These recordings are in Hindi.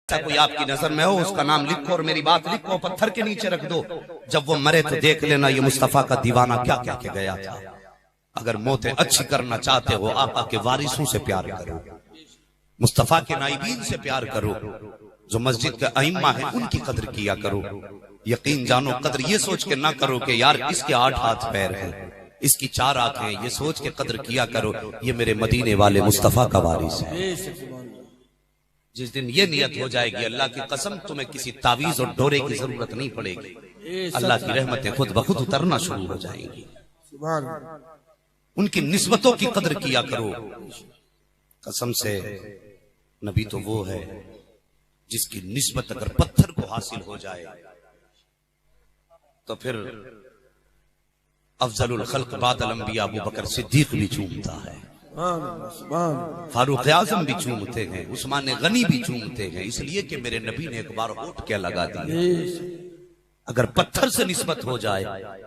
ऐसा कोई आपकी नजर में हो, उसका नाम लिखो और मेरी बात लिखो, पत्थर के नीचे रख दो। जब वो मरे तो देख लेना ये मुस्तफा का दीवाना क्या क्या के गया था। अगर मौतें अच्छी करना चाहते हो, आका के वारिसों से प्यार करो, मुस्तफा के नाइबीन से प्यार करो, जो मस्जिद के अइम्मा है उनकी कदर किया करो। यकीन जानो, कदर ये सोच के ना करो कि यार इसके 8 हाथ पैर हैं, इसकी 4 आंखें, ये सोच के कदर किया करो ये मेरे मदीने वाले मुस्तफा का वारिस है। जिस दिन ये नियत हो जाएगी, अल्लाह की कसम तुम्हें किसी तावीज और डोरे की जरूरत नहीं पड़ेगी। अल्लाह की रहमतें खुद ब खुद उतरना शुरू हो जाएंगी। उनकी निस्बतों की कदर किया करो। कसम से नबी तो वो है जिसकी निस्बत अगर पत्थर को हासिल हो जाए तो फिर अफजलुल खल्क बादल अंबिया अबू बकर सिद्दीक भी चूमता है, फारूक आजम भी चूमते हैं, उस्मान गनी भी चूमते हैं, इसलिए कि मेरे नबी ने एक बार होठ क्या लगा दिया। अगर पत्थर से निस्बत हो जाए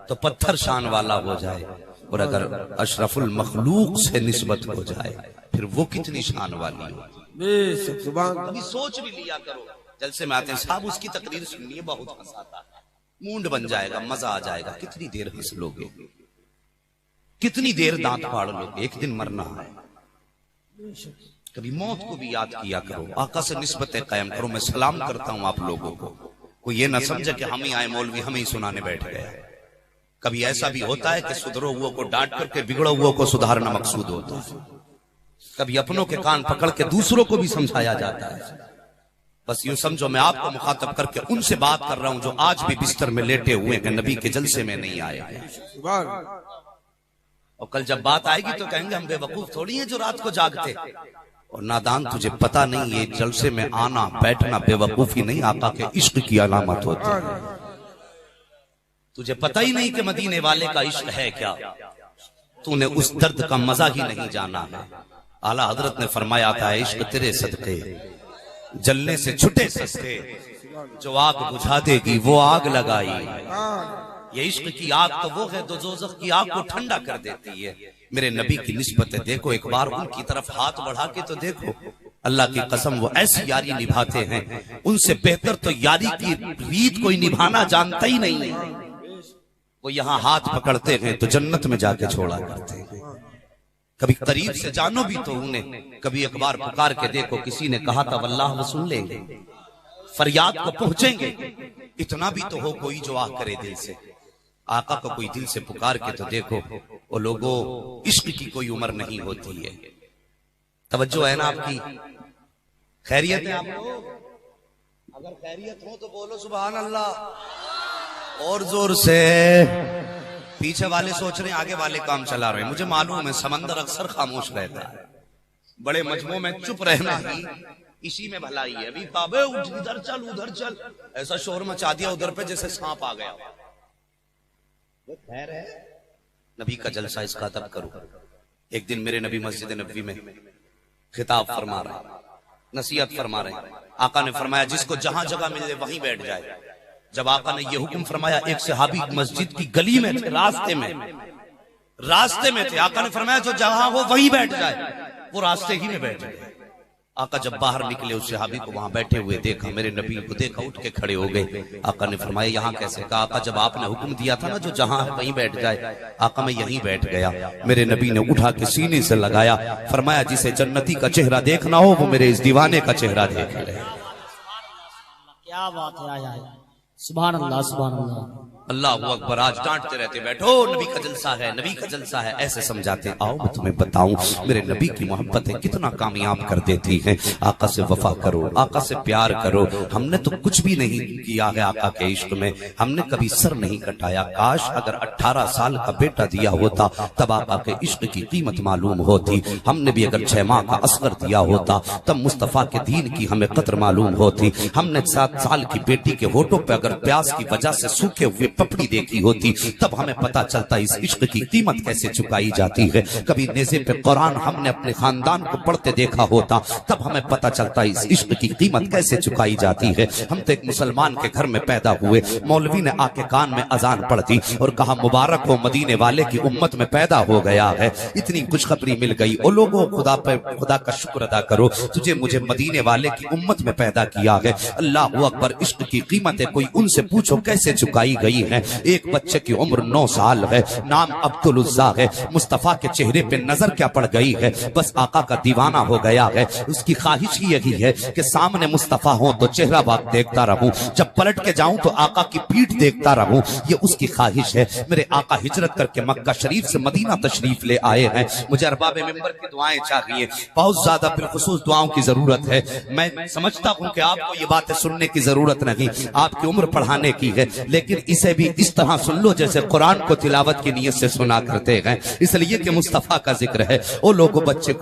तो पत्थर शान वाला हो जाए, और अगर अशरफुल मखलूक से निस्बत हो जाए फिर वो कितनी शान वाली हो। कभी सोच भी लिया करो, जलसे में आते हैं साहब उसकी तकरीर सुनिए बहुत हंसाता है, मूंड बन जाएगा, मजा आ जाएगा, कितनी देर हंस लोगे, कितनी देर दांत फाड़ लोगे, एक दिन मरना है। कभी मौत को भी याद किया करो, आका से निस्बतें कायम करो। मैं सलाम करता हूं आप लोगों को, कोई ये ना समझे कि हम ही आए मौलवी हमें ही सुनाने बैठ गए। कभी ऐसा भी होता है कि सुधरो हुओं को डांट करके बिगड़ो हुओं को सुधारना मकसूद होता है। कभी अपनों के कान पकड़ के दूसरों को भी समझाया जाता है। बस यूं समझो मैं आपको मुखातब करके उनसे बात कर रहा हूं जो आज भी बिस्तर में लेटे हुए हैं, नबी के जलसे में नहीं आए। और कल जब बात आएगी तो कहेंगे हम बेवकूफ थोड़ी हैं जो रात को जागते। और नादान, तुझे पता नहीं ये जलसे में आना बैठना बेवकूफी नहीं, आका के इश्क की अलामत होती है। तुझे पता ही नहीं कि मदीने वाले का इश्क है क्या, तूने उस दर्द का मजा ही नहीं जाना है। आला हजरत ने फरमाया था, इश्क तेरे सदके जलने से छुटे सस्ते, जो आग बुझा देगी वो आग लगाई। ये इश्क की आग तो वो है जो दोज़ख की आग को ठंडा कर देती है। मेरे नबी की निस्बत देखो, एक बार उनकी तरफ हाथ बढ़ा के तो देखो। अल्लाह की कसम वो ऐसी यारी निभाते हैं, उनसे बेहतर तो यारी की रीत कोई निभाना जानता ही नहीं है। वो यहाँ हाथ पकड़ते हैं तो जन्नत में जाके छोड़ा करते हैं। कभी करीब से जानो भी तो उन्हें, कभी एक बार पुकार के देखो, किसी ने कहा था वल्लाह वो सुन लेंगे, फरियाद को पहुंचेंगे। इतना भी तो हो कोई जो आह करे दिल से, आका को कोई दिल से पुकार के तो देखो। वो लोगों, इश्क की कोई उम्र नहीं होती है। तवज्जो है ना आपकी? खैरियत है आपको? अगर खैरियत हो तो बोलो सुभान अल्लाह और जोर से। पीछे वाले सोच रहे हैं आगे वाले काम चला रहे हैं। मुझे मालूम है समंदर अक्सर खामोश रहता है, बड़े मजमों में चुप रहना ही इसी में भलाई है। अभी बाबे उठ, इधर चल उधर चल, ऐसा शोर मचा दिया उधर पे जैसे सांप आ गया। खैर है, नबी का जलसा इसका अदब करो। एक दिन मेरे नबी मस्जिद नबवी में खिताब फरमा रहे, नसीहत फरमा रहे। आका ने फरमाया जिसको जहां जगह मिले वहीं बैठ जाए। जब आका ने यह हुक्म फरमाया, एक सहाबी मस्जिद की गली में थे, रास्ते में थे। आका ने फरमाया जो जहां हो वहीं बैठ जाए, वो रास्ते ही में बैठ गए। आका जब बाहर निकले उस सहाबी को वहां बैठे हुए देखा, मेरे नबी को देखा, उठ के खड़े हो गए। आका ने फरमाया यहाँ कैसे? कहा आका जब आपने हुक्म दिया था ना जो जहां है वहीं बैठ जाए। आका मैं यहीं बैठ गया। मेरे नबी ने उठा के सीने से लगाया, फरमाया जिसे जन्नती का चेहरा देखना हो वो मेरे इस दीवाने का चेहरा देख ले। क्या बात है, सुभान अल्लाह सुभान अल्लाह। अल्लाह अकबर। आज डांटते रहते बैठो नबी का जलसा है, नबी का जलसा है, ऐसे समझाते। आओ मैं तुम्हें बताऊं, मेरे नबी की मोहब्बत है कितना कामयाब कर देती है। आका से वफा करो, आका से प्यार करो। हमने तो कुछ भी नहीं किया है आका के इश्क में, हमने कभी सर नहीं कटाया। काश अगर 18 साल का बेटा दिया होता तब आका के इश्क की कीमत मालूम होती। हमने भी अगर 6 माह का असगर दिया होता तब मुस्तफा के दीन की हमें कदर मालूम होती। हमने 7 साल की बेटी के होठों पर अगर प्यास की वजह से सूखे हुए पपड़ी देखी होती तब हमें पता चलता इस इश्क की कीमत कैसे चुकाई जाती है। कभी नेज़े पे कुरान हमने अपने खानदान को पढ़ते देखा होता तब हमें पता चलता इस इश्क की कीमत कैसे चुकाई जाती है। हम तो एक मुसलमान के घर में पैदा हुए, मौलवी ने आके कान में अजान पढ़ दी और कहा मुबारक हो मदीने वाले की उम्मत में पैदा हो गया है। इतनी खुशखबरी मिल गई। ओ लोगों, खुदा का शुक्र अदा करो, तुझे मुझे मदीने वाले की उम्मत में पैदा किया है। अल्लाह अकबर। इश्क की कीमत है कोई उनसे पूछो कैसे चुकाई गई है। एक बच्चे की उम्र 9 साल है, नाम अब्दुल उज़्ज़ा है। मुस्तफा के चेहरे पे नजर क्या पड़ गई है, बस आका का दीवाना हो गया है। उसकी ख्वाहिश ही यही है कि सामने मुस्तफा हो तो चेहरा बाग देखता रहूं, जब पलट के जाऊं तो आका की पीठ देखता रहूं। ये उसकी ख्वाहिश है। मेरे आका हिजरत करके मक्का शरीफ से मदीना तशरीफ ले आए हैं। मुझे अरबाबे मिंबर की दुआएं चाहिए, बहुत ज्यादा बिलखुसूस दुआओं की जरूरत है। मैं समझता हूं कि आपको ये बातें सुनने की जरूरत नहीं, आपकी उम्र बढ़ाने की है, लेकिन इसे भी इस तरह सुन लो जैसे कुरान को तिलावत की नीयत से सुना करते हैं, इसलिए कि मुस्तफा का जिक्र है। ओ लोगों, बच्चे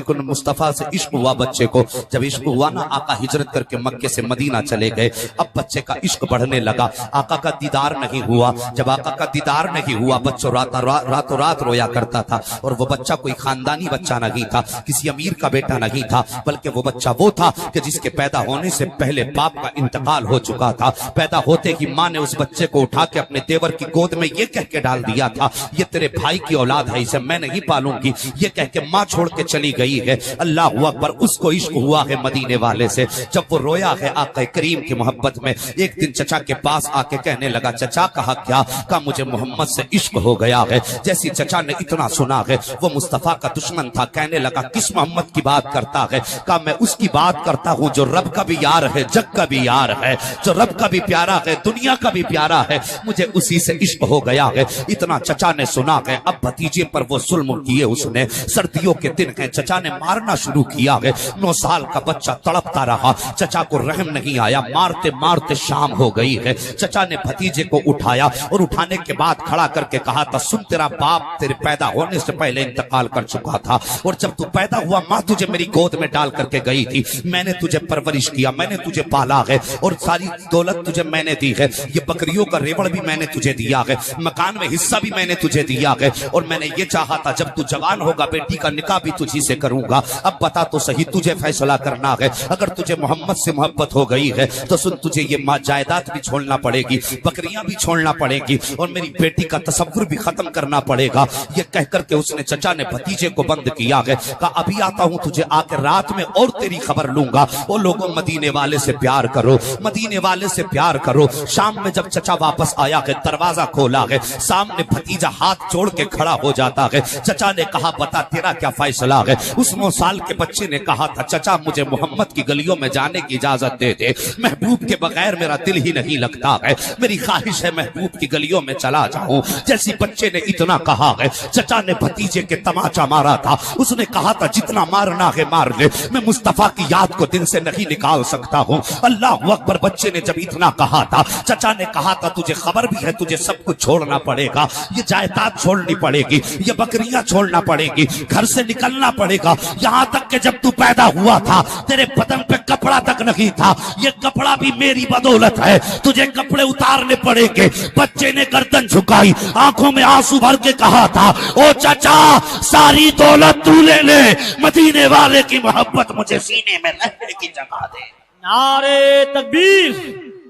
को मुस्तफा से इश्क हुआ। बच्चे को जब इश्क हुआ ना, आका हिजरत करके मक्के से मदीना चले गए। अब बच्चे का इश्क बढ़ने लगा। आका का दीदार नहीं हुआ। जब आका का दीदार नहीं हुआ, बच्चों रातों रात रोया करता था। और वो बच्चा कोई खानदानी बच्चा नहीं था, किसी अमीर का बेटा नहीं था, बल्कि वो बच्चा वो था कि जिसके पैदा होने से पहले बाप का इंतकाल हो चुका था। पैदा होते ही माँ ने उस बच्चे को उठा के अपने देवर की गोद में ये कह के डाल दिया था, ये तेरे भाई की औलाद है, इसे मैं नहीं पालूंगी। ये कह के माँ छोड़ के चली गई है। अल्लाह अकबर। उसको इश्क हुआ है मदीने वाले से। जब वो रोया है आका करीम की मोहब्बत में, एक दिन चचा के पास आके कहने लगा, चचा कहा क्या? कहा मुझे मोहम्मद से इश्क हो गया है। जैसी चचा ने इतना सुना है, वो मुस्तफा का दुश्मन था, कहने लगा किस मोहम्मद की बात करता है? कहा मैं उसकी बात करता हूँ जो रब का भी यार है, जग का भी यार है, जो रब का भी प्यारा है, दुनिया का भी प्यारा है। मुझे उसी से इश्क हो गया है। इतना चचा ने सुना है। अब भतीजे पर वो जुल्म किए उसने। सर्दियों के दिन है, चचा ने मारना शुरू किया है। 9 साल का बच्चा तड़पता रहा, चचा को रहम नहीं आया। मारते मारते शाम हो गई है। चचा ने भतीजे को उठाया और उठाने के बाद खड़ा करके कहा था, सुन तेरा बाप तेरे पैदा होने से पहले इंतकाल कर चुका था, और जब तू पैदा हुआ माँ तुझे मेरी गोद में डाल करके गई थी। मैंने तुझे परवरिश किया, मैंने तुझे पाला है, और सारी दौलत तुझे मैंने दी है। ये बकरियों का रेवड़ भी मैंने तुझे दिया है, मकान में हिस्सा भी मैंने तुझे दिया है, और मैंने ये चाहा था जब तू जवान होगा बेटी का निकाह भी तुझी से करूंगा। अब बता तो सही, तुझे फैसला करना है। अगर तुझे मोहम्मद से मोहब्बत हो गई है तो सुन, तुझे ये जायदाद भी छोड़ना पड़ेगी, बकरियां भी छोड़ना पड़ेगी, और मेरी बेटी का तसव्वुर भी खत्म करना पड़ेगा। ये कहकर के उसने चचा ने भतीजे को बंद किया है। कहा अभी आता हूं, तुझे आकर रात में और तेरी खबर लूंगा। वो लोगों, मदीने वाले से प्यार करो, मदीने वाले से प्यार करो। शाम में जब चचा वापस आया है, दरवाजा खोला है, सामने भतीजा हाथ जोड़ के खड़ा हो जाता है। चचा ने कहा बता तेरा क्या फैसला है? उस 9 साल के बच्चे ने कहा था, चचा मुझे मोहम्मद की गलियों में जाने की इजाजत दे दे, महबूब के बगैर मेरा दिल ही नहीं लगता है, मेरी ख्वाहिश है महबूब की गलियों में चला जाऊं। जैसी बच्चे ने इतना कहा है, चचा ने भतीजे के तमाचा मारा था। उसने कहा था जितना मारना है मार ले, मैं मुस्तफा की याद को दिल से नहीं निकाल सकता हूं। अल्लाह अकबर। बच्चे ने जब इतना कहा था, चचा ने कहा था तुझे खबर भी है, तुझे सब कुछ छोड़ना पड़ेगा, ये जायदाद छोड़नी पड़ेगी, ये बकरियां छोड़ना पड़ेगी, घर से निकलना पड़ेगा। यहां तक कि जब तू पैदा हुआ था तेरे बदन पे कपड़ा तक नहीं था, ये कपड़ा भी मेरी बदौलत है, तुझे कपड़े उतारने पड़ेंगे। बच्चे ने गर्दन झुकाई, आंखों में आंसू भर के कहा था, ओ चचा सारी दौलत तू ले ले, मदीने वाले की मोहब्बत मुझे सीने में रहने की जगह दे। नारे तकबीर,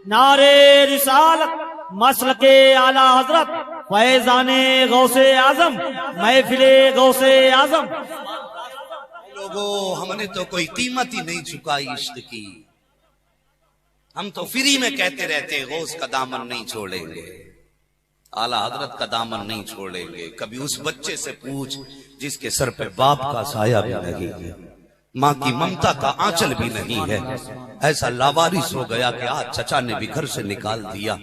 नारे रिसालत, मसलके आला हजरत, फैजाने गौसे आजम, महफिले गौसे आजम। लोगों, हमने तो कोई कीमत ही नहीं चुकाई इश्क की। हम तो फ्री में कहते रहते गौस का दामन नहीं छोड़ेंगे, आला हजरत का दामन नहीं छोड़ेंगे। कभी उस बच्चे से पूछ जिसके सर पे बाप का साया भी नहीं है, माँ की ममता का आंचल भी नहीं है। ऐसा लावारिस हो गया कि आज चचा ने भी घर से निकाल दिया।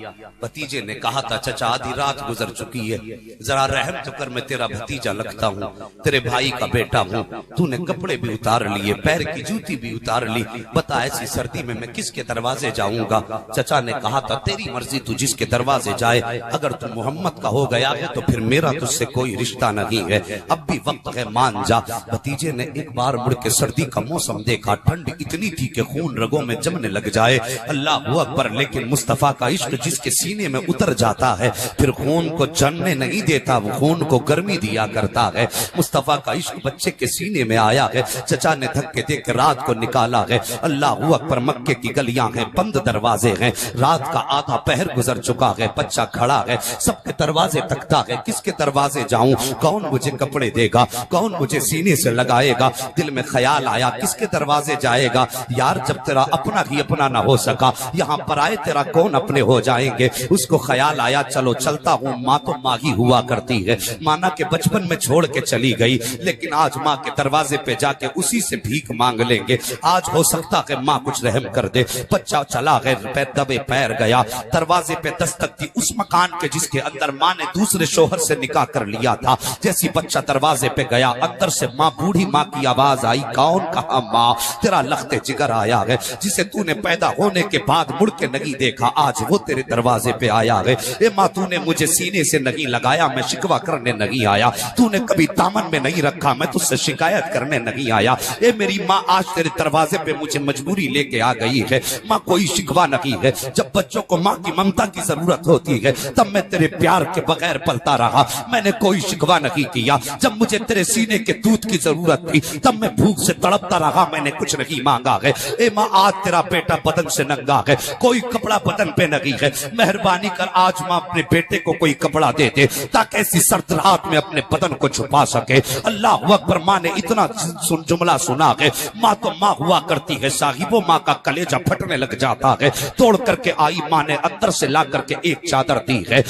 भतीजे ने कहा था चचा आधी रात गुजर चुकी है, जरा रहम तो कर, मैं तेरा भतीजा लगता हूँ, तेरे भाई का बेटा हूँ। तूने कपड़े भी उतार लिए, पैर की जूती भी उतार ली, बता ऐसी सर्दी में मैं किसके दरवाजे जाऊंगा? चचा ने कहा था तेरी मर्जी, तू जिसके दरवाजे जाए, अगर तू मोहम्मद का हो गया है तो फिर मेरा तुझसे कोई रिश्ता नहीं है, अब भी वक्त है मान जा। भतीजे ने एक बार मुड़ के सर सर्दी का मौसम देखा, ठंड इतनी थी कि खून रगों में जमने लग जाए। अल्लाह अकबर। लेकिन मुस्तफा का इश्क जिसके सीने में उतर जाता है फिर खून को जमने नहीं देता, वो खून को गर्मी दिया करता है। मुस्तफा का इश्क बच्चे के सीने में आया है। चचा ने धक्के देकर रात को निकाला है। अल्लाह अकबर। मक्के की गलियां हैं, बंद दरवाजे हैं, रात का आधा पहर गुजर चुका है, बच्चा खड़ा है, सबके दरवाजे तकता है, किसके दरवाजे जाऊं, कौन मुझे कपड़े देगा, कौन मुझे सीने से लगाएगा। दिल में ख्याल आया किसके दरवाजे जाएगा, यार जब तेरा अपना ही अपना ना हो सका यहाँ पर आए तेरा कौन अपने हो जाएंगे। उसको ख्याल आया चलो चलता हूँ, माँ तो माँ ही हुआ करती है, माना के बचपन में छोड़ के चली गई, लेकिन आज माँ के दरवाजे पे जाके उसी से भीख मांग लेंगे। आज हो सकता है माँ कुछ रहम कर दे। बच्चा चला गया, दबे पैर गया, दरवाजे पे दस्तक दी उस मकान के जिसके अंदर माँ ने दूसरे शोहर से निकाह कर लिया था। जैसी बच्चा दरवाजे पे गया, अंदर से माँ, बूढ़ी माँ की आवाज आई, कौन कहा माँ, तेरा लख्ते जिगर आया है, जिसे तूने पैदा होने के बाद मुड़ के नहीं देखा, आज वो तेरे दरवाजे पे आया है। ए माँ, तूने मुझे सीने से नहीं लगाया, मैं शिकवा करने नहीं आया, तूने कभी दामन में नहीं रखा, मैं तुझसे शिकायत करने नहीं आया। ए मेरी माँ, आज तेरे दरवाजे पे मुझे मजबूरी लेके आ गई है। माँ कोई शिकवा नहीं है, जब बच्चों को माँ की ममता की जरूरत होती है तब मैं तेरे प्यार के बगैर पलता रहा, मैंने कोई शिकवा नहीं किया। जब मुझे तेरे सीने के दूध की जरूरत थी तब मैं भूख से तड़पता रहा, मैंने कुछ नहीं मांगा है। ए माँ, आज तेरा बेटा बदन से नंगा है, कोई कपड़ा बदन पे नहीं है, मेहरबानी कर आज माँ अपने बेटे को कोई कपड़ा दे दे ताकि ऐसी सर्द रात में अपने बदन को छुपा सके। अल्लाह अकबर। माँ ने इतना जुमला सुना है, माँ तो माँ हुआ करती है साहिबो, माँ का कलेजा फटने लग जाता है। तोड़ करके आई माँ ने अंदर से ला करके एक चादर दी है,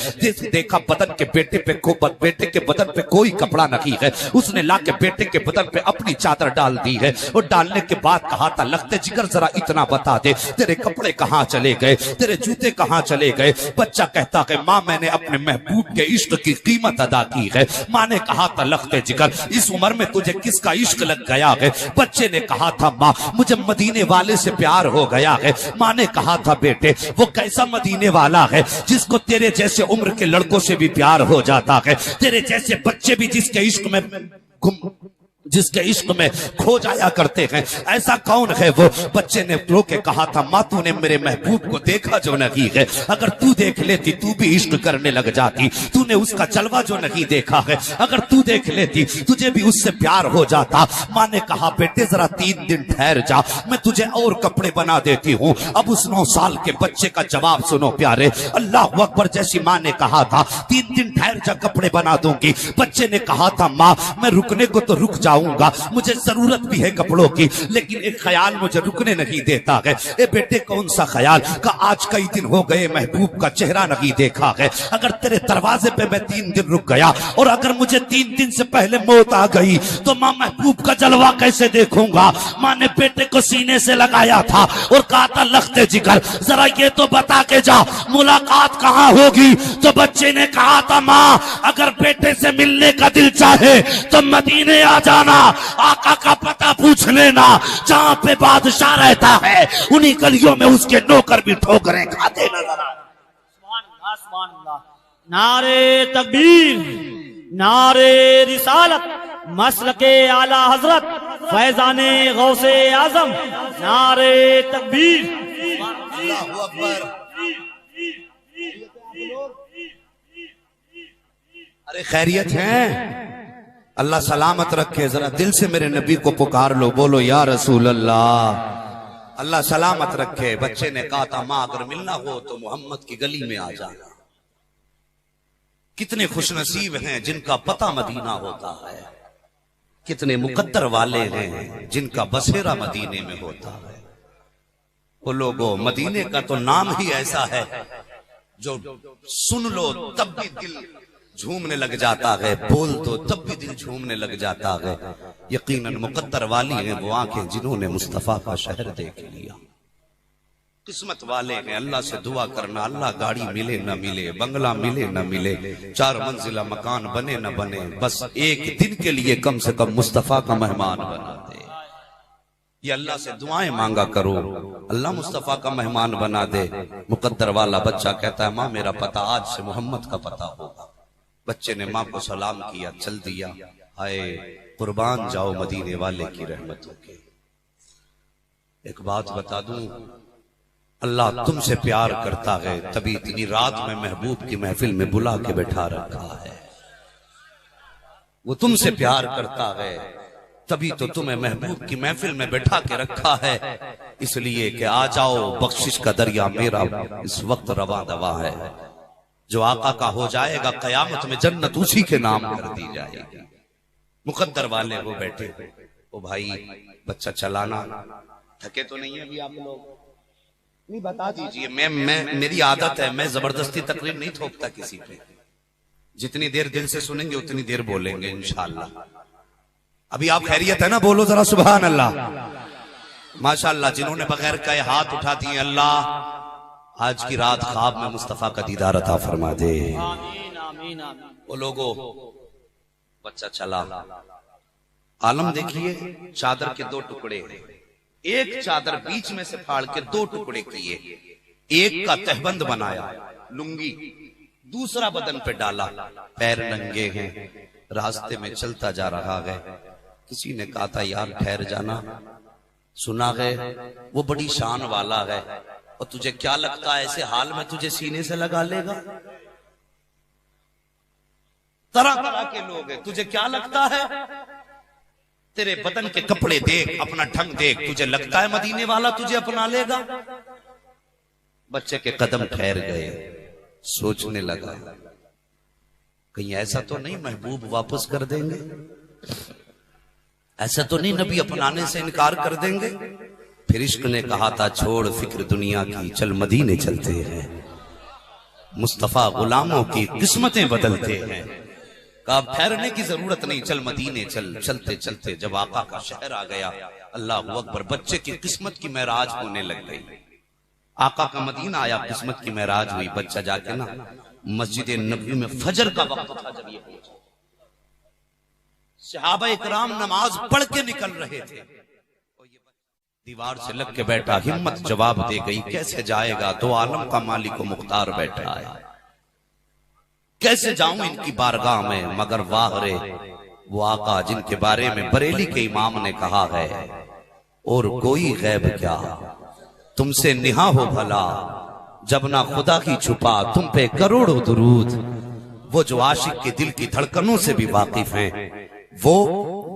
देखा बदन के बेटे के बदन पे कोई कपड़ा नहीं है, उसने ला के बेटे के बदन पे अपनी चादर डाल दी है। और डालने के बाद कहा था, लगते जिगर जरा इतना बता दे, तेरे कपड़े कहाँ चले गए, तेरे जूते कहाँ चले गए। बच्चा कहता है, माँ मैंने अपने महबूब के इश्क की कीमत अदा की है। माँ ने कहा था, लगते जिगर इस उम्र में तुझे किसका इश्क लग गया है। बच्चे ने कहा था, माँ मुझे मदीने वाले से प्यार हो गया है। माँ ने कहा था, बेटे वो कैसा मदीने वाला है जिसको तेरे जैसे उम्र के लड़कों से भी प्यार हो जाता है, तेरे जैसे बच्चे भी जिसके इश्क में खो जाया करते हैं, ऐसा कौन है वो। बच्चे ने रो के कहा था, माँ तूने मेरे महबूब को देखा जो नहीं है, अगर तू देख लेती तू भी इश्क करने लग जाती, तूने उसका जलवा जो नहीं देखा है, अगर तू देख लेती तुझे भी उससे प्यार हो जाता। माँ ने कहा, बेटे जरा 3 दिन ठहर जा, मैं तुझे और कपड़े बना देती हूँ। अब उस 9 साल के बच्चे का जवाब सुनो प्यारे, अल्लाह अकबर। जैसी माँ ने कहा था 3 दिन ठहर जा, कपड़े बना दूंगी, बच्चे ने कहा था, माँ मैं रुकने को तो रुक जाऊंगा, मुझे जरूरत भी है कपड़ों की, लेकिन एक ख्याल मुझे रुकने नहीं देता है। ए बेटे, कौन सा ख्याल का आज कई दिन हो गए महबूब का चेहरा नहीं देखा है, अगर तेरे दरवाजे पे मैं 3 दिन रुक गया और अगर मुझे 3 दिन से पहले मौत आ गई तो माँ महबूब का जलवा कैसे देखूंगा। माँ ने बेटे को सीने से लगाया था और कहा था, लख्ते जिगर जरा ये तो बता के जा मुलाकात कहाँ होगी। तो बच्चे ने कहा था, माँ अगर बेटे से मिलने का दिल चाहे तो मदीने आ जाना, आका का पता पूछ लेना, जहाँ पे बादशाह रहता है उन्हीं गलियों में उसके नौकर भी ठोकरें खाते नजर आ। सुभान अल्लाह। नारे तकबीर, नारे रिसालत, मसलके आला हजरत फैजाने गौसे आजम, नारे तकबीर। अल्लाहु अकबर। अरे खैरियत है, अल्लाह सलामत रखे। जरा दिल से मेरे नबी को पुकार लो, बोलो या रसूल अल्लाह। अल्लाह सलामत रखे। बच्चे ने कहा था, माँ अगर मिलना हो तो मोहम्मद की गली में आ जाना। कितने खुशनसीब हैं जिनका पता मदीना होता है, कितने मुकद्दर वाले हैं जिनका बसेरा मदीने में होता है। वो लोगों, मदीने का तो नाम ही ऐसा है जो सुन लो तब भी दिल झूमने लग जाता है, बोल दो तब भी दिल झूमने लग जाता है। यकीनन मुकद्दर वाली हैं वो आंखें जिन्होंने मुस्तफा का शहर देख लिया। किस्मत वाले हैं, अल्लाह से दुआ करना, अल्लाह गाड़ी मिले न मिले, बंगला मिले न मिले, 4 मंजिला मकान बने न बने, बस एक दिन के लिए कम से कम मुस्तफा का मेहमान बना दे। ये अल्लाह से दुआएं मांगा करो, अल्लाह मुस्तफा का मेहमान बना दे। मुकद्दर वाला बच्चा कहता है, माँ मेरा पता आज से मोहम्मद का पता होगा। बच्चे ने माँ को सलाम किया, चल दिया। आए कुर्बान जाओ मदीने वाले की रहमतों के। एक बात बता दूं, अल्लाह तुमसे प्यार करता है तभी इतनी रात में महबूब की महफिल में बुला के बैठा रखा है। वो तुमसे प्यार करता है तभी तो तुम्हें महबूब की महफिल में बैठा के रखा है, इसलिए कि आ जाओ बख्शिश का दरिया मेरा इस वक्त रवा दवा है। जो आका का हो जाएगा कयामत में जन्नत उसी के नाम कर दी जाएगी। मुकद्दर वाले वो बैठे, ओ भाई बच्चा चलाना थके तो नहीं है अभी आप लोग? नहीं बता दीजिए। मैं मेरी आदत है, मैं जबरदस्ती तकरीर नहीं थोपता किसी पे। जितनी देर दिल से सुनेंगे उतनी देर बोलेंगे इंशाअल्लाह। अभी आप खैरियत है ना? बोलो जरा सुभान अल्लाह। माशाअल्लाह जिन्होंने बगैर कहे हाथ उठा दिए, अल्लाह आज की रात ख्वाब में मुस्तफा का दीदार अता फरमा दे। आमीन आमीन आमीन। वो लोगों बच्चा चला, आलम देखिए चादर के दो टुकड़े, एक चादर बीच में से फाड़ के दो टुकड़े किए, एक का तहबंद बनाया लुंगी, दूसरा बदन पे डाला, पैर नंगे हैं, रास्ते में चलता जा रहा है। किसी ने कहा था यार ठहर जाना, सुना है वो बड़ी शान वाला है, और तुझे क्या लगता है ऐसे हाल में तुझे सीने से लगा लेगा? तरह तरह के लोग हैं, तुझे क्या लगता है? तेरे बदन के कपड़े देख, अपना ढंग देख, तुझे लगता है मदीने वाला तुझे अपना लेगा? बच्चे के कदम ठहर गए, सोचने लगा कहीं ऐसा तो नहीं महबूब वापस कर देंगे, ऐसा तो नहीं नबी अपनाने से इनकार कर देंगे। फिर इश्क ने कहा था छोड़ फिक्र दुनिया की, चल मदीने चलते हैं, मुस्तफा गुलामों की किस्मतें बदलते हैं। कहा ठहरने की जरूरत नहीं, चल मदीने चल। चलते चलते जब आका का शहर आ गया, अल्लाह अकबर, बच्चे की किस्मत की महराज होने लग गई। आका का मदीना आया, किस्मत की महराज हुई। बच्चा जाके ना मस्जिद नबवी में फजर का वक्त था जब ये पहुंचा, सहाबा इकराम नमाज पढ़ के निकल रहे थे, दीवार से लग के बैठा, हिम्मत जवाब दे गई कैसे जाएगा, दो आलम का मालिक मुख्तार बैठा है, कैसे जाऊं इनकी बारगाह में। मगर वाह रे वो आका जिनके बारे में बरेली के इमाम ने कहा है, और कोई गैब क्या तुमसे निहा हो भला, जब ना खुदा की छुपा तुम पे करोड़ों दुरूद। वो जो आशिक के दिल की धड़कनों से भी वाकिफ हैं, वो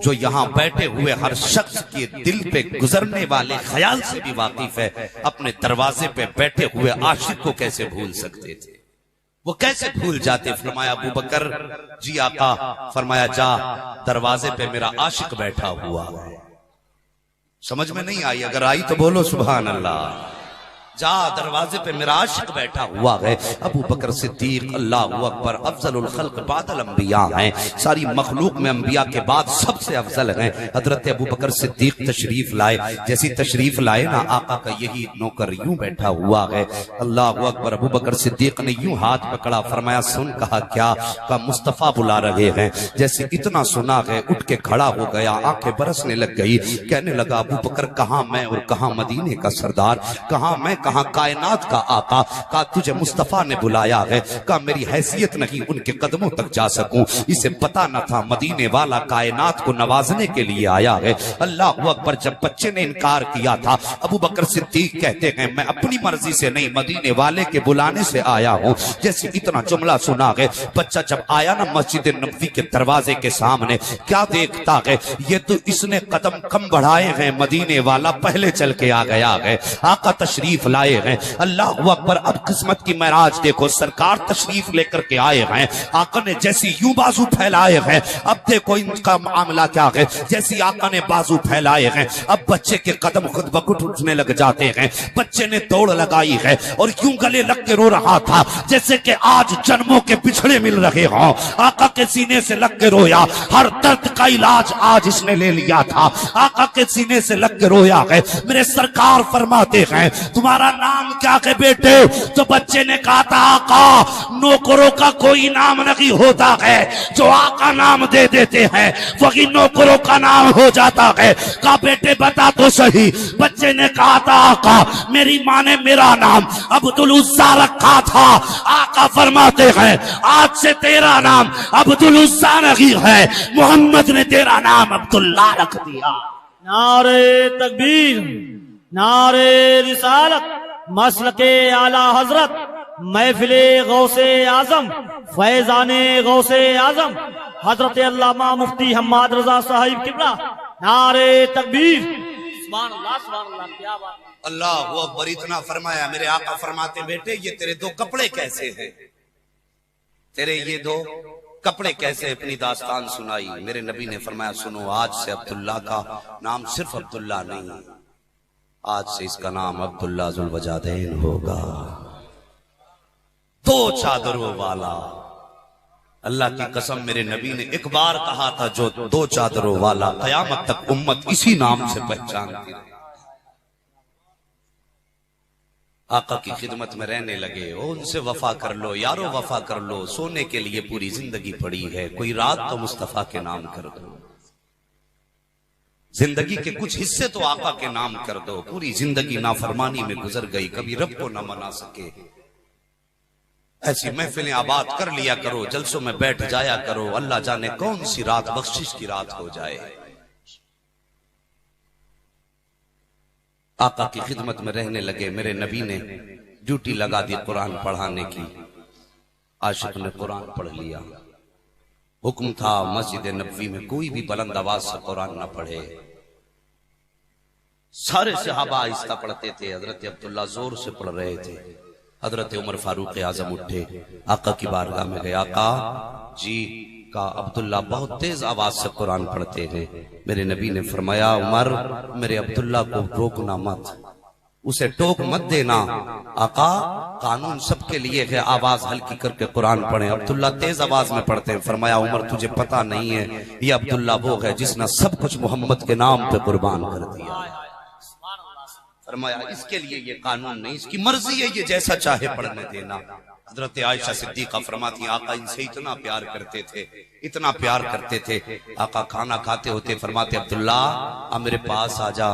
जो यहाँ बैठे हुए हर शख्स के दिल पे गुजरने वाले ख्याल से भी वाकिफ है, अपने दरवाजे पे बैठे हुए आशिक को कैसे भूल सकते थे? वो कैसे भूल जाते? फरमाया अबू बकर जी आका, फरमाया जा दरवाजे पे मेरा आशिक बैठा हुआ है। समझ में नहीं आई? अगर आई तो बोलो सुभान अल्लाह। जा दरवाजे पे मेरा आशिक बैठा हुआ है। अबू बकर सिद्दीक अल्लाहु अकबर अफजलुल खल्क बादल अंबिया हैं, सारी मखलूक में अंबिया के बाद सबसे अफजल हैं। हजरत अबू बकर सिद्दीक तशरीफ लाए, जैसी तशरीफ लाए ना आका का यही नौकर यूं बैठा हुआ है। अल्लाहु अकबर। अबू बकर सिद्दीक ने यूं हाथ पकड़ा, फरमाया सुन। कहा क्या? का मुस्तफा बुला रहे हैं। जैसे इतना सुना है उठ के खड़ा हो गया, आंखें बरसने लग गई, कहने लगा अबू बकर कहां मैं और कहां मदीने का सरदार, कहां मैं कहां कायनात का आका। का तुझे मुस्तफा ने बुलाया है। का मेरी हैसियत नहीं उनके कदमों तक जा सकूं, इसे पता न था मदीने वाला कायनात को नवाजने के लिए आया है। अल्लाह अकबर। जब बच्चे ने इनकार किया था, अबू बकर सिद्दीक कहते हैं मैं अपनी मर्जी से नहीं मदीने वाले के बुलाने से आया हूं। जैसे इतना जुमला सुना है, बच्चा जब आया ना मस्जिद नबवी के दरवाजे के सामने, क्या देखता है? ये तो इसने कदम कम बढ़ाए हैं, मदीने वाला पहले चल के आ गया है। आका तशरीफ लाए हैं। अल्लाह अकबर। अब किस्मत की महराज देखो, सरकार तशरीफ लेकर के आए हैं। आका ने जैसी यूं बाजू फैलाए हैं, अब देखो इनका मामला क्या है। जैसी आका ने बाजू फैलाए हैं, अब बच्चे के कदम खुद ब खुद उठने लग जाते हैं। बच्चे ने दौड़ लगाई है और यूं गले लग के रो रहा था जैसे कि आज जन्मों के पिछड़े मिल रहे हों। आका के सीने से लग के रोया, हर दर्द का इलाज आज इसने ले लिया था। आका के सीने से लग के रोया है। मेरे सरकार फरमाते हैं तुम्हारा नाम क्या है बेटे? तो बच्चे ने कहा था आका नौकरों का कोई नाम नहीं होता है, जो आका नाम दे देते हैं वही नौकरों का नाम हो जाता है। कहा बेटे बता तो सही। बच्चे ने कहा था आका मेरी माँ ने मेरा नाम अब्दुल उज्जा रखा था। आका फरमाते हैं आज से तेरा नाम अब्दुल उज्जा नहीं है, मोहम्मद ने तेरा नाम अब्दुल्ला रख दिया। नारे तकबीर, नारे रिसालत मसलके आला हजरत महफिले गौसे आजम फैजाने गौसे आजम हजरत अल्लामा मुफ्ती हम्माद रजा साहिब किबला नारे तकबीर। सुभान अल्लाह सुभान अल्लाह, क्या बात। अल्लाह वो अकबर। इतना फरमाया, मेरे आका फरमाते बेटे ये तेरे दो कपड़े कैसे हैं, तेरे ये दो कपड़े कैसे। अपनी दास्तान सुनाई। मेरे नबी ने फरमाया सुनो, आज से अब्दुल्ला का नाम सिर्फ अब्दुल्ला नहीं, आज से इसका नाम अब्दुल्ला जुल वजादैन होगा, दो चादरों वाला। अल्लाह की कसम मेरे नबी ने एक बार कहा था, जो दो चादरों वाला, कयामत तक उम्मत इसी नाम से पहचानती रहे। आका की खिदमत में रहने लगे, ओ उनसे वफा कर लो यारो, वफा कर लो। सोने के लिए पूरी जिंदगी पड़ी है, कोई रात तो मुस्तफा के नाम कर दो। जिंदगी के कुछ हिस्से तो आका के नाम कर दो। पूरी जिंदगी नाफरमानी में गुजर गई, कभी रब को न मना सके। ऐसी महफिलें आबाद कर लिया करो, जलसों में बैठ जाया करो, अल्लाह जाने कौन सी रात बख्शिश की रात हो जाए। आका की खिदमत में रहने लगे। मेरे नबी ने ड्यूटी लगा दी कुरान पढ़ाने की। आशिक ने कुरान पढ़ लिया। हुक्म था मस्जिद नबवी में कोई भी बुलंद आवाज से कुरान ना पढ़े। सारे सहाबा आहिस्ता पढ़ते थे, हजरत अब्दुल्ला जोर से पढ़ रहे थे। हजरत उमर फारूक आजम उठे, आका की बारगाह में गए। आका जी का अब्दुल्ला बहुत तेज आवाज से कुरान पढ़ते हैं। मेरे नबी ने फरमाया उमर मेरे अब्दुल्ला को रोकना मत, उसे टोक मत देना। आका कानून सबके लिए है, आवाज हल्की करके कुरान पढ़े। अब्दुल्ला तेज आवाज में पढ़ते हैं। फरमाया उमर तुझे पता नहीं है, ये अब्दुल्ला वो है जिसने सब कुछ मोहम्मद के नाम पे कुर्बान कर दिया। फरमाया इसके लिए ये कानून नहीं, इसकी मर्जी है, ये जैसा चाहे पढ़ने देना। हजरत आयशा सिद्दीका फरमाती आका इनसे इतना प्यार करते थे, इतना प्यार करते थे। आका खाना खाते होते फरमाते अब्दुल्ला अब मेरे पास आ जा।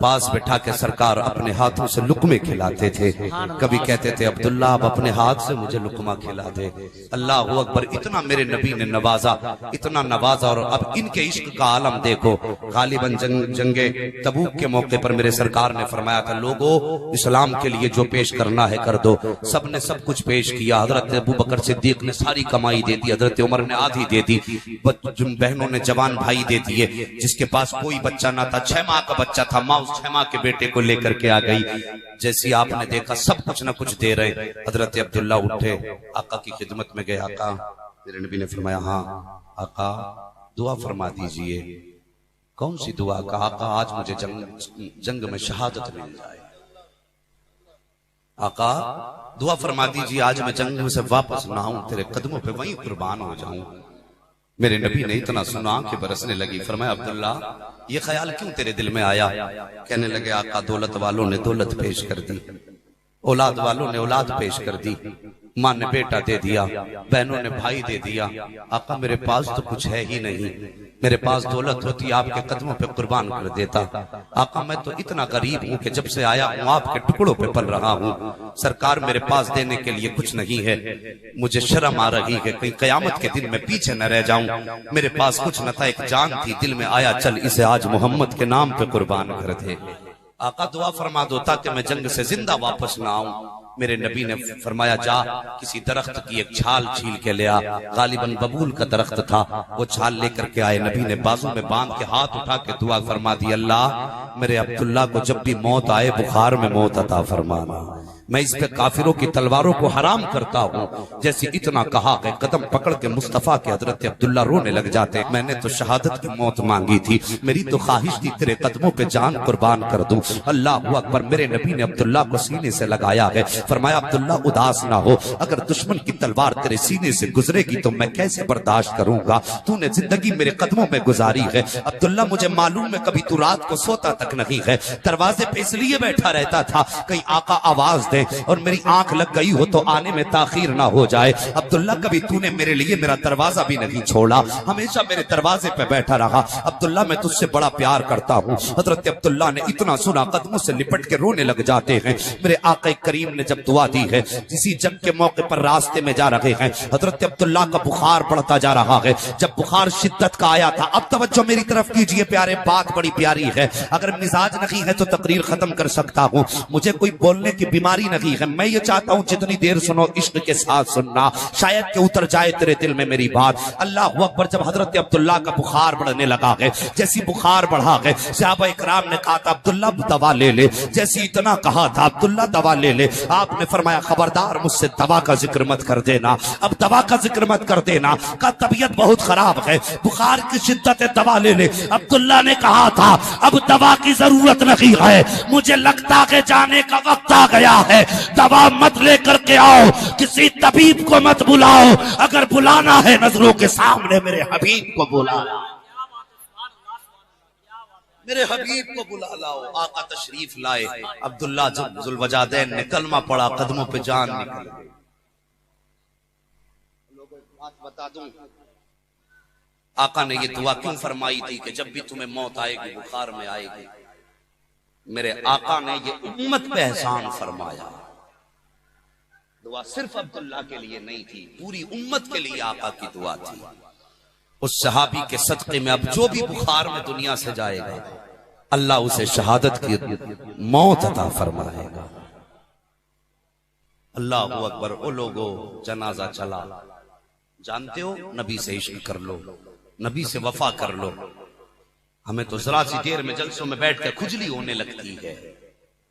पास बैठा के सरकार अपने हाथों से लुकमे खिलाते थे। कभी कहते थे अब्दुल्ला अब अपने हाथ से मुझे लुकमा खिला दे। अल्लाह अकबर, इतना मेरे नबी ने नवाजा, इतना नवाजा। और अब इनके इश्क का आलम देखो। गालिबन जंगे तबूक के मौके पर मेरे सरकार ने फरमाया था लोगों इस्लाम के लिए जो पेश करना है कर दो। सबने सब कुछ पेश किया। हजरत अबू बकर सिद्दीक ने सारी कमाई दे दी, हजरत उमर ने आधी दे दी, बहनों ने जवान भाई दे दिए। जिसके पास कोई बच्चा ना था, 6 माह का बच्चा था, माँ उस 6 माह के बेटे को लेकर के आ गई। जैसी आपने देखा सब कुछ ना कुछ दे रहे। हजरत अब्दुल्ला उठे, आका की खिदमत में गए। आका मेरे नबी ने फरमाया हाँ आका दुआ फरमा दीजिए। कौन सी दुआ? कहा आका आज मुझे जंग में शहादत मिल जाए। आका दुआ फरमा दीजिए आज मैं जंग से वापस ना आऊं, तेरे कदमों पे वहीं कुर्बान हो जाऊं। मेरे नबी ने इतना सुना आंखें बरसने लगी। फरमाया अब्दुल्ला ये ख्याल क्यों तेरे दिल में आया? कहने लगे आका दौलत वालों ने दौलत पेश कर दी, औलाद वालों ने औलाद पेश कर दी, माँ ने बेटा दे दिया, बहनों ने भाई दे दिया। आका मेरे पास तो कुछ है ही नहीं, मेरे पास दौलत होती आपके कदमों पे कुर्बान कर देता। आका मैं तो इतना गरीब हूँ कि जब से आया हूँ आपके टुकड़ों पे पल रहा हूँ। सरकार मेरे पास देने के लिए कुछ नहीं है, मुझे शर्म आ रही है कहीं कयामत के दिन में पीछे न रह जाऊं। मेरे पास कुछ न था, एक जान थी, दिल में आया चल इसे आज मोहम्मद के नाम पे कुर्बान कर दे। आका दुआ फरमा दो ताकि मैं जंग से जिंदा वापस ना आऊं। मेरे नबी ने फरमाया जा किसी दरख्त की एक छाल छील के ले आ। गालिबन बबूल का दरख्त था, वो छाल लेकर के आए। नबी ने बाजू में बांध के हाथ उठा के दुआ फरमा दी अल्लाह मेरे अब्दुल्ला को जब भी मौत आए बुखार में मौत अता फरमाना। मैं इस पे काफिरों की तलवारों को हराम करता हूँ। जैसे इतना कहा है कदम पकड़ के मुस्तफा के हजरत अब्दुल्ला रोने लग जाते। मैंने तो शहादत की मौत मांगी थी, मेरी तो ख्वाहिश थी तेरे कदमों पे जान कुर्बान कर दूं। अल्लाह अकबर। मेरे नबी ने अब्दुल्ला को सीने से लगाया है। फरमाया अब्दुल्ला उदास ना हो, अगर दुश्मन की तलवार तेरे सीने से गुजरेगी तो मैं कैसे बर्दाश्त करूंगा? तूने जिंदगी मेरे कदमों में गुजारी है अब्दुल्ला, मुझे मालूम है कभी तू रात को सोता तक नहीं है। दरवाजे पे इसलिए बैठा रहता था कहीं आका आवाज दे हैं और मेरी आंख लग गई हो तो आने में ताखीर ना हो जाए। अब्दुल्ला कभी तूने मेरे लिए मेरा दरवाजा भी नहीं छोड़ा, हमेशा मेरे दरवाजे पे बैठा रहा। अब्दुल्ला मैं तुझसे बड़ा प्यार करता हूँ। हजरत अब्दुल्ला ने इतना सुना कदमों से लिपट के रोने लग जाते हैं। मेरे आका करीम ने जब दुआ दी है, किसी जंग के मौके पर रास्ते में जा रहे हैं, हजरत अब्दुल्ला का बुखार बढ़ता जा रहा है। जब बुखार शिद्दत का आया था, अब तवज्जो मेरी तरफ कीजिए प्यारे, बात बड़ी प्यारी है। अगर मिजाज नहीं है तो तकरीर खत्म कर सकता हूँ, मुझे कोई बोलने की बीमारी नहीं है। मैं ये चाहता हूँ जितनी देर सुनो इश्क के साथ सुनना, शायद कि उतर जाए तेरे दिल में मेरी बात। अल्लाह अकबर। जब हजरत अब्दुल्ला का बुखार बढ़ने लगा है, जैसी बुखार बढ़ा है, सहाबा इकराम ने कहा था अब्दुल्ला दवा ले ले। जैसी इतना कहा था अब्दुल्ला दवा ले ले, आपने फरमाया खबरदार मुझसे दवा का जिक्र मत कर देना, अब दवा का जिक्र मत कर देना, का तबीयत बहुत खराब है, बुखार की शिद्दत है, दवा ले ले। अब्दुल्ला ने कहा था अब दवा की जरूरत नहीं है, मुझे लगता है जाने का वक्त आ गया है, दवा मत लेकर के आओ, किसी तबीब को मत बुलाओ, अगर बुलाना है नजरों के सामने मेरे हबीब को बुला लाओ, मेरे हबीब को बुला लाओ। आका तशरीफ लाए। अब्दुल्ला जब जुल्वजादैन ने कलमा पढ़ा, कदमों पे जान निकल गई। बात बता दूं, आका ने ये दुआ क्यों फरमाई थी कि जब भी तुम्हें मौत आएगी, बुखार में आएगी, मेरे आका ने ये उम्मत पे एहसान फरमाया। दुआ सिर्फ अब्दुल्ला के लिए नहीं थी, पूरी उम्मत के लिए आका की दुआ थी। उस सहाबी के सदक़े में अब जो भी बुखार में दुनिया से जाएगा, अल्लाह उसे शहादत की मौत अता फरमाएगा। अल्लाह अकबर। ओ लोगो, जनाजा चला, जानते हो नबी से इश्क कर लो, नबी से वफा कर लो। हमें तो जरा सी देर में जलसों में बैठ कर खुजली होने लगती है।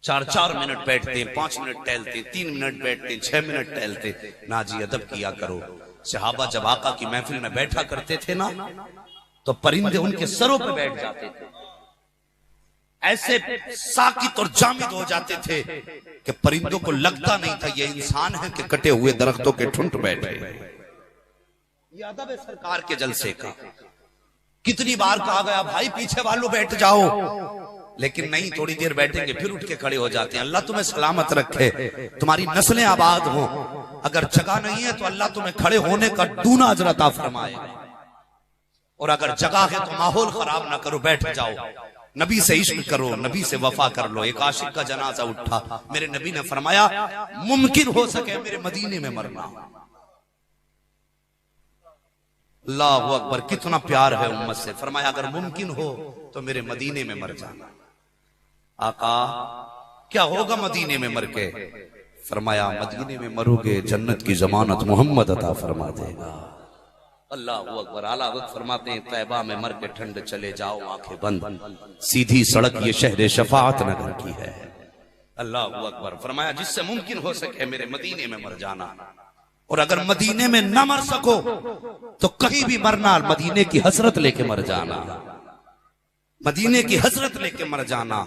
4-4 मिनट बैठते, 5 मिनट टहलते, 3 मिनट बैठते, 6 मिनट टहलते। ना जी, अदब किया करो। सहाबा जब आका की महफिल में बैठा करते थे ना, तो परिंदे उनके सरों पे बैठ जाते थे, ऐसे साकित और जामिद हो जाते थे कि परिंदों को लगता नहीं था ये इंसान है कि कटे हुए दरख्तों के ठुंठ बैठे। ये अदब है सरकार के जलसे का। कितनी बार कहा गया भाई पीछे वालों बैठ जाओ, लेकिन नहीं, थोड़ी देर बैठेंगे फिर उठ के खड़े हो जाते हैं। अल्लाह तुम्हें सलामत रखे, तुम्हारी नस्लें आबाद हो। अगर जगह नहीं है तो अल्लाह तुम्हें खड़े होने का दूना अजर अता फरमाए, और अगर जगह है तो माहौल खराब ना करो, बैठ जाओ, नबी से इश्क करो, नबी से वफा कर लो। एक आशिक का जनाजा उठा, मेरे नबी ने फरमाया मुमकिन हो सके मेरे मदीने में मरना। अल्लाह अकबर। कितना प्यार है उम्मत से। फरमाया अगर मुमकिन हो तो मेरे मदीने में मर जाना। आका क्या होगा मदीने में मर के? फरमाया मदीने में मरोगे जन्नत की जमानत मोहम्मद अता फरमा देगा। अल्लाह अकबर। आला हज़रत फरमाते हैं तैबा में मर के ठंड चले जाओ आंखें बंद, सीधी सड़क ये शहर शफाअत नगर की है। अल्लाह अकबर। फरमाया जिससे मुमकिन हो सके मेरे मदीने में मर जाना, और अगर मदीने में न मर सको तो कहीं भी मरना, मदीने की हसरत लेके मर जाना, मदीने की हसरत लेके मर जाना।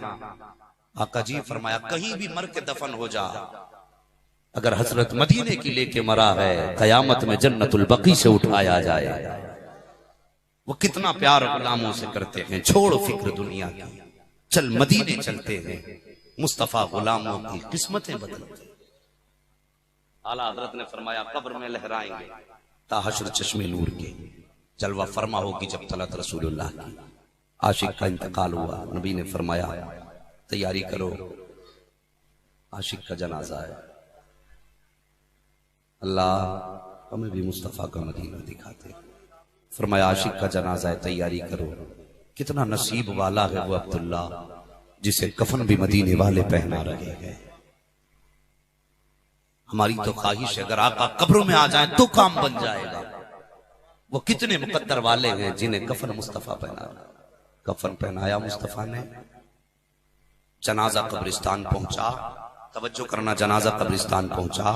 आका जी फरमाया कहीं भी मर के दफन हो जा, अगर हसरत मदीने की लेके मरा है, कयामत में जन्नतुल बकी से उठाया जाए। वो कितना प्यार गुलामों से करते हैं। छोड़ फिक्र दुनिया की, चल मदीने चलते हैं। मुस्तफा गुलामों की किस्मतें बदलते। आला हजरत ने फरमाया कब्र में लहराएंगे ताहशर चश्मे नूर के, जलवा फरमा होगी जब तलत रसूलुल्लाह की। आशिक का इंतकाल हुआ, नबी ने फरमाया तैयारी करो, आशिक का जनाजा है। अल्लाह हमें भी मुस्तफा का मदीना दिखाते। फरमाया आशिक का जनाजा है, तैयारी करो। कितना नसीब वाला है वो अब्दुल्ला जिसे कफन भी मदीने वाले पहना रहे हैं। हमारी तो ख्वाहिश है अगर आका कब्रों में आ जाए तो काम बन जाएगा। वो कितने मुकद्दर वाले हैं जिन्हें कफन मुस्तफा पहना, कफन पहनाया मुस्तफा ने। जनाजा कब्रिस्तान पहुंचा, तवज्जो करना, जनाजा कब्रिस्तान पहुंचा।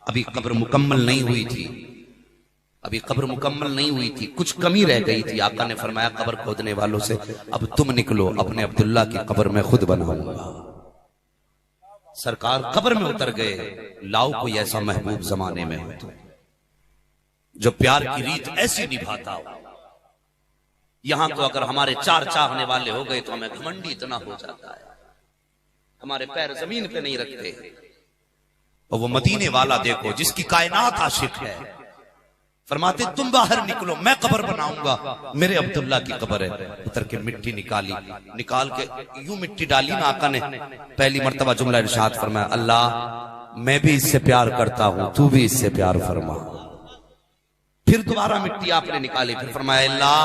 अभी कब्र मुकम्मल नहीं हुई थी, अभी कब्र मुकम्मल नहीं हुई थी, कुछ कमी रह गई थी। आका ने फरमाया कब्र खोदने वालों से अब तुम निकलो, अपने अब्दुल्ला की कब्र में खुद बनाऊंगा। सरकार कब्र में उतर गए। लाओ कोई ऐसा महबूब जमाने में हो तो जो प्यार की रीत ऐसी निभाता हो। यहां तो अगर हमारे 4 चाहने वाले हो गए तो हमें घमंडी इतना हो जाता है, हमारे पैर जमीन पे नहीं रखते। और वो मदीने वाला देखो जिसकी कायनात आशिक है, फरमाते तुम बाहर निकलो, मैं कब्र बनाऊंगा, मेरे अब्दुल्ला की कब्र है। उतर के मिट्टी निकाली, निकाल के यूं मिट्टी डाली ना, आका ने पहली मर्तबा जुमला इरशाद फरमाया, अल्लाह मैं भी इससे प्यार करता हूं, तू भी इससे प्यार फरमा। फिर दोबारा मिट्टी आपने निकाली, फिर फरमाया अल्लाह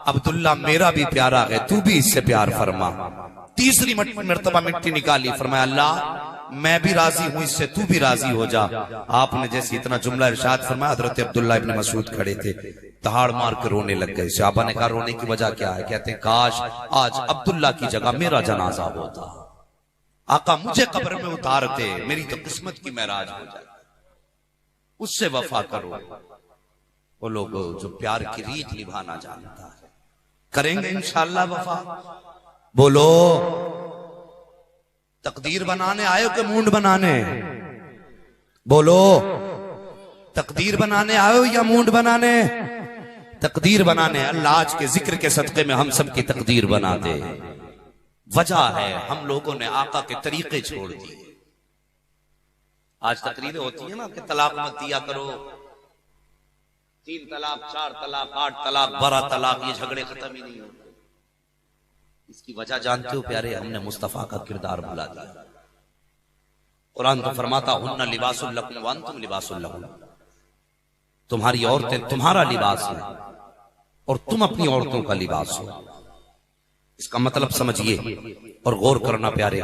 अब्दुल्ला मेरा भी प्यारा है, तू भी इससे प्यार फरमा। तीसरी मर्तबा मिट्टी निकाली, फरमाया अल्लाह मैं भी राजी हूं इससे, तू भी राजी हो जा। आपने जैसे इतना जुमला इरशाद फरमाया, हजरत अब्दुल्ला इब्न मसूद खड़े थे, दहाड़ मार कर रोने लग गए। सहाबा ने कहा रोने की वजह क्या है? कहते हैं काश आज अब्दुल्ला की जगह मेरा जनाजा होता, आका मुझे कब्र में उतारते, मेरी तो किस्मत की महराज हो जाए। उससे वफा करो। वो लोग जो प्यार की रीत निभाना जानता है, करेंगे इंशाअल्लाह वफा। बोलो तकदीर बनाने आयो कि मूंड बनाने? बोलो तकदीर बनाने आयो या मूंड बनाने? तकदीर बनाने। अल्लाह आज के जिक्र के सदके में हम सब की तकदीर बना दे। वजह है हम लोगों ने आका के तरीके छोड़ दिए। आज तकरीरें होती है ना कि तलाक मत दिया करो, 3 तलाक 4 तलाक 8 तलाक 12 तलाक, ये झगड़े खत्म ही नहीं होते। इसकी वजह जानते हो प्यारे? हमने मुस्तफा का किरदार भुला दिया। कुरान तो फरमाता हुन्ना लिबासुल लकुम व अंतुम लिबासुल लहुम, तुम्हारी औरतें तुम्हारा लिबास है और तुम अपनी औरतों का लिबास हो। इसका मतलब समझिए और गौर करना प्यारे।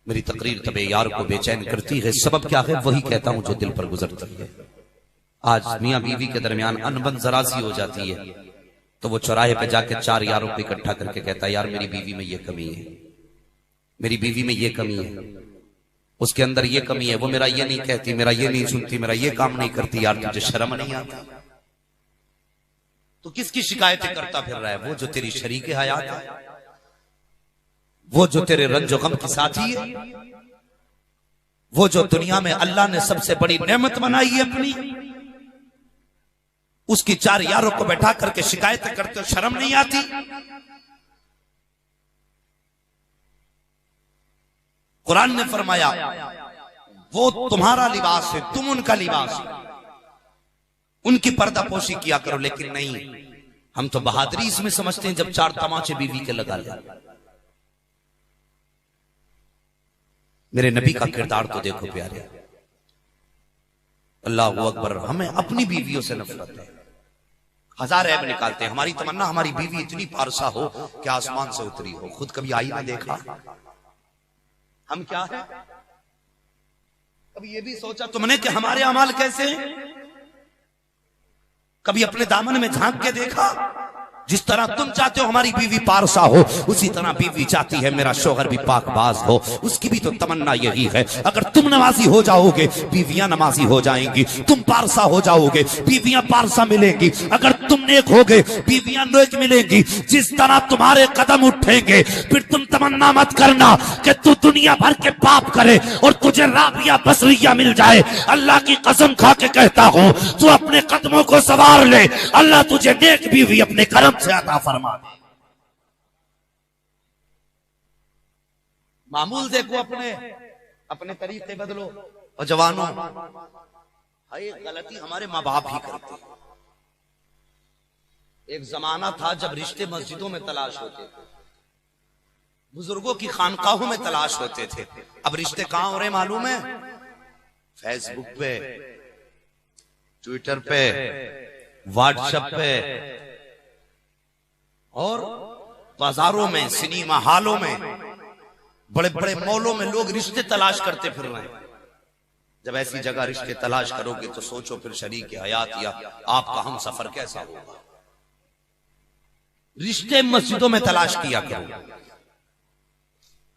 मेरी तकरीर तबे यार को बेचैन करती है, सबब क्या है? वही कहता हूं जो दिल पर गुजरती है। आज मियां बीवी के दरमियान अनबन जरा सी हो जाती है तो वो चौराहे पे जाके 4 यारों को इकट्ठा करके कहता है यार मेरी बीवी में ये कमी है, मेरी बीवी में ये कमी है, उसके अंदर ये कमी है, वो मेरा ये नहीं कहती, मेरा ये नहीं सुनती, मेरा ये काम नहीं करती, यार तुझे शर्म नहीं आती? तो किसकी शिकायतें करता फिर रहा है? वो जो तेरी शरीके हयात है, वो जो तेरे रंजो गम की साथी है, वो जो दुनिया में अल्लाह ने सबसे बड़ी नेमत बनाई है अपनी, उसकी 4 यारों को बैठा करके शिकायतें करते हो, शर्म नहीं आती? कुरान ने फरमाया वो तुम्हारा लिबास है, तुम उनका लिबास है, उनकी पर्दापोशी किया करो। लेकिन नहीं, हम तो बहादुरी इसमें समझते हैं जब 4 तमाचे बीवी के लगा ले। मेरे नबी का किरदार तो देखो प्यारे, अल्लाह अकबर। हमें अपनी बीवियों से नफरत है, 1000 ऐब निकालते हैं। हमारी तमन्ना हमारी बीवी इतनी पारसा हो कि आसमान से उतरी हो। खुद कभी आई ना देखा हम क्या है? कभी ये भी सोचा तुमने कि हमारे अमाल कैसे हैं? कभी अपने दामन में झांक के देखा? जिस तरह तुम चाहते हो हमारी बीवी पारसा हो, उसी तरह बीवी चाहती है मेरा शौहर भी पाकबाज हो। उसकी भी तो तमन्ना यही है। अगर तुम नमाजी हो जाओगे बीवियां नमाजी हो जाएंगी, तुम पारसा हो जाओगे बीवियां पारसा मिलेंगी, अगर तुम नेक होगे बीवियां नेक मिलेंगी। जिस तरह तुम्हारे कदम उठेंगे फिर तुम तमन्ना मत करना कि तू दुनिया भर के पाप करे और तुझे राबिया बसरिया मिल जाए। अल्लाह की कसम खा के कहता हूं, तू अपने कदमों को सवार ले, अल्लाह तुझे नेक बीवी अपने करम से अता फरमा दे। मामूल देखो, अपने तरीके बदलो। और जवानों, ये गलती हमारे माँ बाप ही करते हैं। एक जमाना था जब रिश्ते मस्जिदों में तलाश होते थे, बुजुर्गों की खानकाहों में तलाश होते थे। अब रिश्ते कहां हो रहे मालूम है? फेसबुक पे, ट्विटर पे, व्हाट्सएप पे और बाजारों में, सिनेमा हॉलों में, बड़े बड़े मॉलों में लोग रिश्ते तलाश करते फिर रहे हैं। जब ऐसी जगह रिश्ते तलाश करोगे तो सोचो फिर शरीक हयात या आपका हम सफर कैसा होगा। रिश्ते मस्जिदों में तलाश किया करो।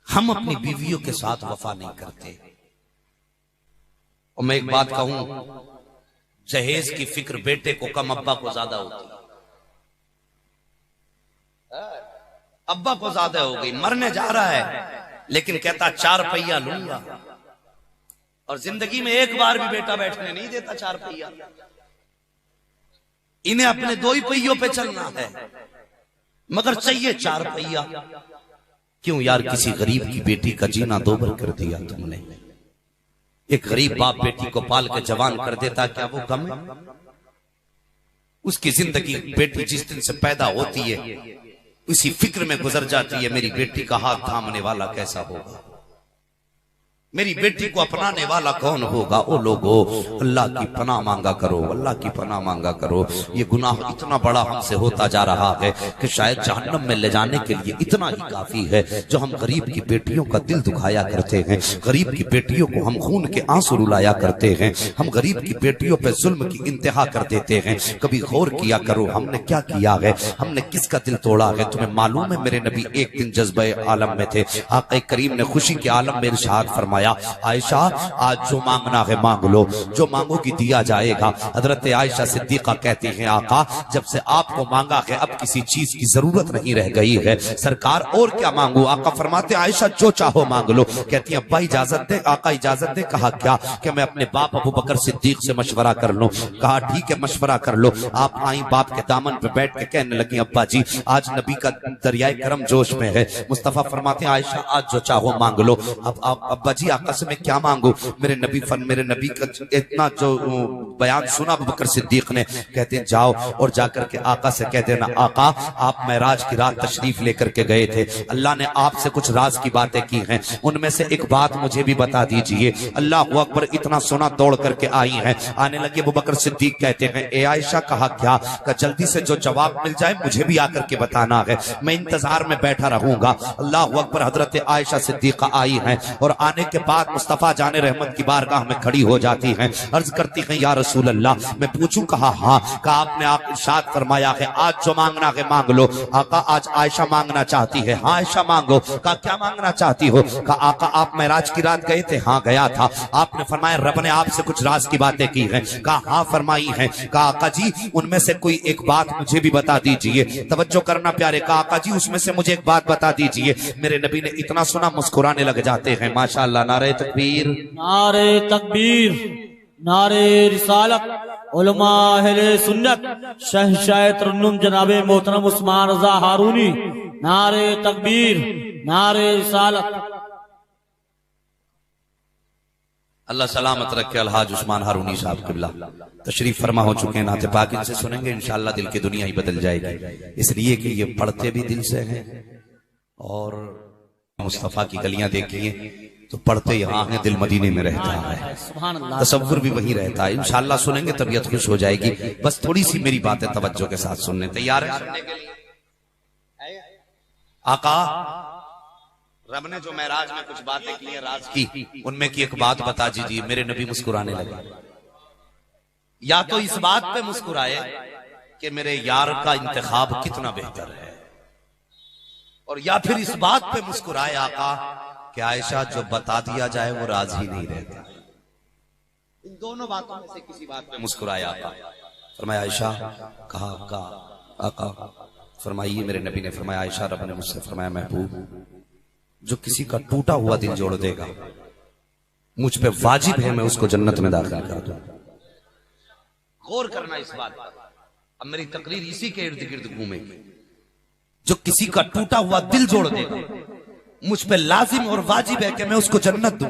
हम अपनी बीवियों के साथ वफा नहीं करते। और मैं एक बात कहूं, जहेज की फिक्र बेटे को कम अब्बा को ज्यादा होती है। अब्बा को ज्यादा हो गई, मरने जा रहा है लेकिन कहता 4 पहिया लूंगा। और जिंदगी में एक बार भी बेटा बैठने नहीं देता 4 पहिया। इन्हें अपने 2 ही पहियों पे चलना है, मगर चाहिए 4 पहिया। क्यों यार? किसी गरीब की बेटी का जीना दोबर कर दिया तुमने। एक गरीब बाप बेटी को पाल के जवान कर देता, क्या वो कम है? उसकी जिंदगी बेटी जिस दिन से पैदा होती है उसी फिक्र में गुजर जाती है, मेरी बेटी का हाथ थामने वाला कैसा होगा, मेरी बेटी को अपनाने वाला कौन होगा। ओ लोगो, अल्लाह की पनाह मांगा करो, अल्लाह की पनाह मांगा करो। ये गुनाह इतना बड़ा हमसे होता जा रहा है कि शायद जहन्नम में ले जाने के लिए इतना ही काफी है। जो हम गरीब की बेटियों का दिल दुखाया करते हैं, गरीब की बेटियों को हम खून के आंसू रुलाया करते हैं, हम गरीब की बेटियों पे जुल्म की इंतहा कर देते हैं। कभी गौर किया करो हमने क्या किया है, हमने किसका दिल तोड़ा है। तुम्हें मालूम है मेरे नबी एक दिन जज्बे आलम में थे, आक़ा करीम ने खुशी के आलम में इरशाद फरमाया, आयशा आज जो मांगना है मांग लो, जो मांगोगी दिया जाएगा। हजरत आयशा सिद्दीका कहती हैं, आका जब से आपको मांगा है अब किसी चीज की जरूरत नहीं रह गई है, सरकार और क्या मांगू। आका फरमाते आयशा जो चाहो मांग लो। कहती है अब्बा इजाजत दे, आका इजाजत दे। कहा क्या कि मैं अपने बाप अबू बकर सिद्दीक से मशवरा कर लूं। कहा ठीक है मशवरा कर लो। आप आई बाप के दामन पे बैठ के कहने लगी, अब्बा जी आज नबी का दरियाए करम जोश में है। मुस्तफा फरमाते आयशा आज जो चाहो मांग लो। अब अब्बा जी आका से मैं क्या मांगू। मेरे नबी का इतना जो बयान सुना अबू बकर सिद्दीक ने, कहते हैं जाओ और जाकर के आका से कह देना, आका आप मेराज की रात तशरीफ लेकर के गए थे, अल्लाह ने आपसे कुछ राज की बातें की हैं, उनमें से एक बात मुझे भी बता दीजिए। अल्लाह अकबर इतना सुना दौड़ करके आई हैं। आने लगे अबू बकर सिद्दीक कहते हैं, ए आयशा कहा क्या, का जल्दी से जो जवाब मिल जाए मुझे भी आकर के बताना है, मैं इंतजार में बैठा रहूंगा। अल्लाह अकबर। हजरत आयशा सिद्दीका आई हैं और आने के बाद मुस्तफा जाने रहमत की बारगाह में खड़ी हो जाती हैं। अर्ज करती हैं, या रसूल अल्लाह मैं पूछूं। कहा हाँ। कहा आपने आप इरशाद फरमाया है आज जो मांगना है मांग लो। आका आज आयशा मांगना चाहती है। हाँ आयशा मांगो। कहा क्या मांगना चाहती हो। कहा आका आप मेराज की रात गए थे। हाँ गया था। आपने फरमाया रब ने आपसे कुछ राज की बातें की हैं। कहा हाँ फरमाई हैं। कहा आका जी उनमें से कोई एक बात मुझे भी बता दीजिए। तवज्जो करना प्यारे। कहा आका जी उसमें से मुझे एक बात बता दीजिए। मेरे नबी ने इतना सुना मुस्कुराने लग जाते हैं। माशाअल्लाह। नारे तकबीर, नारे तकबीर, नारे रिसालत, उलमा अहले सुन्नत, शहंशाह तरन्नुम जनाबे मोहतरम उस्मान रजा हारूनी, नारे तकबीर, नारे रिसालत। अल्लाह सलामत रखे अलहाज उस्मान हारूनी साहब किबला तशरीफ फरमा हो चुके हैं। नाते पाक इनसे सुनेंगे इंशाअल्लाह दिल की दुनिया ही बदल जाएगी, इसलिए कि ये पढ़ते भी दिल से हैं और मुस्तफा की गलियां देखिए तो पढ़ते यहाँ है, दिल मदीने में रहता है, तसव्वुर भी वही रहता है। इंशाअल्लाह सुनेंगे तबीयत खुश हो जाएगी। बस थोड़ी सी मेरी बातें तवज्जो के साथ सुनने तैयार है सुनने के लिए। आका रब ने जो मेराज में कुछ बातें की है राज की, उनमें की एक बात बता दीजिए। मेरे नबी मुस्कुराने लगे। या तो इस बात पे मुस्कुराए कि मेरे यार का इंतखाब कितना बेहतर है, और या फिर इस बात पे मुस्कुराए आका कि आयशा जो बता दिया जाए वो राज ही नहीं रहता। इन दोनों बातों में से किसी बात पे मुस्कुराया आका। फरमाया आयशा। कहा आका फरमाइए। मेरे नबी ने फरमाया आयशा रब ने मुझसे फरमाया महबूब जो किसी का टूटा हुआ दिल जोड़ देगा मुझ पे वाजिब है मैं उसको जन्नत में दाखिल कर दूं। गौर करना इस बात पर। अब मेरी तकरीर इसी के इर्द गिर्द घूमेगी। जो किसी का टूटा हुआ दिल जोड़ देगा मुझ पे लाजिम और वाजिब है कि मैं उसको जन्नत दूं।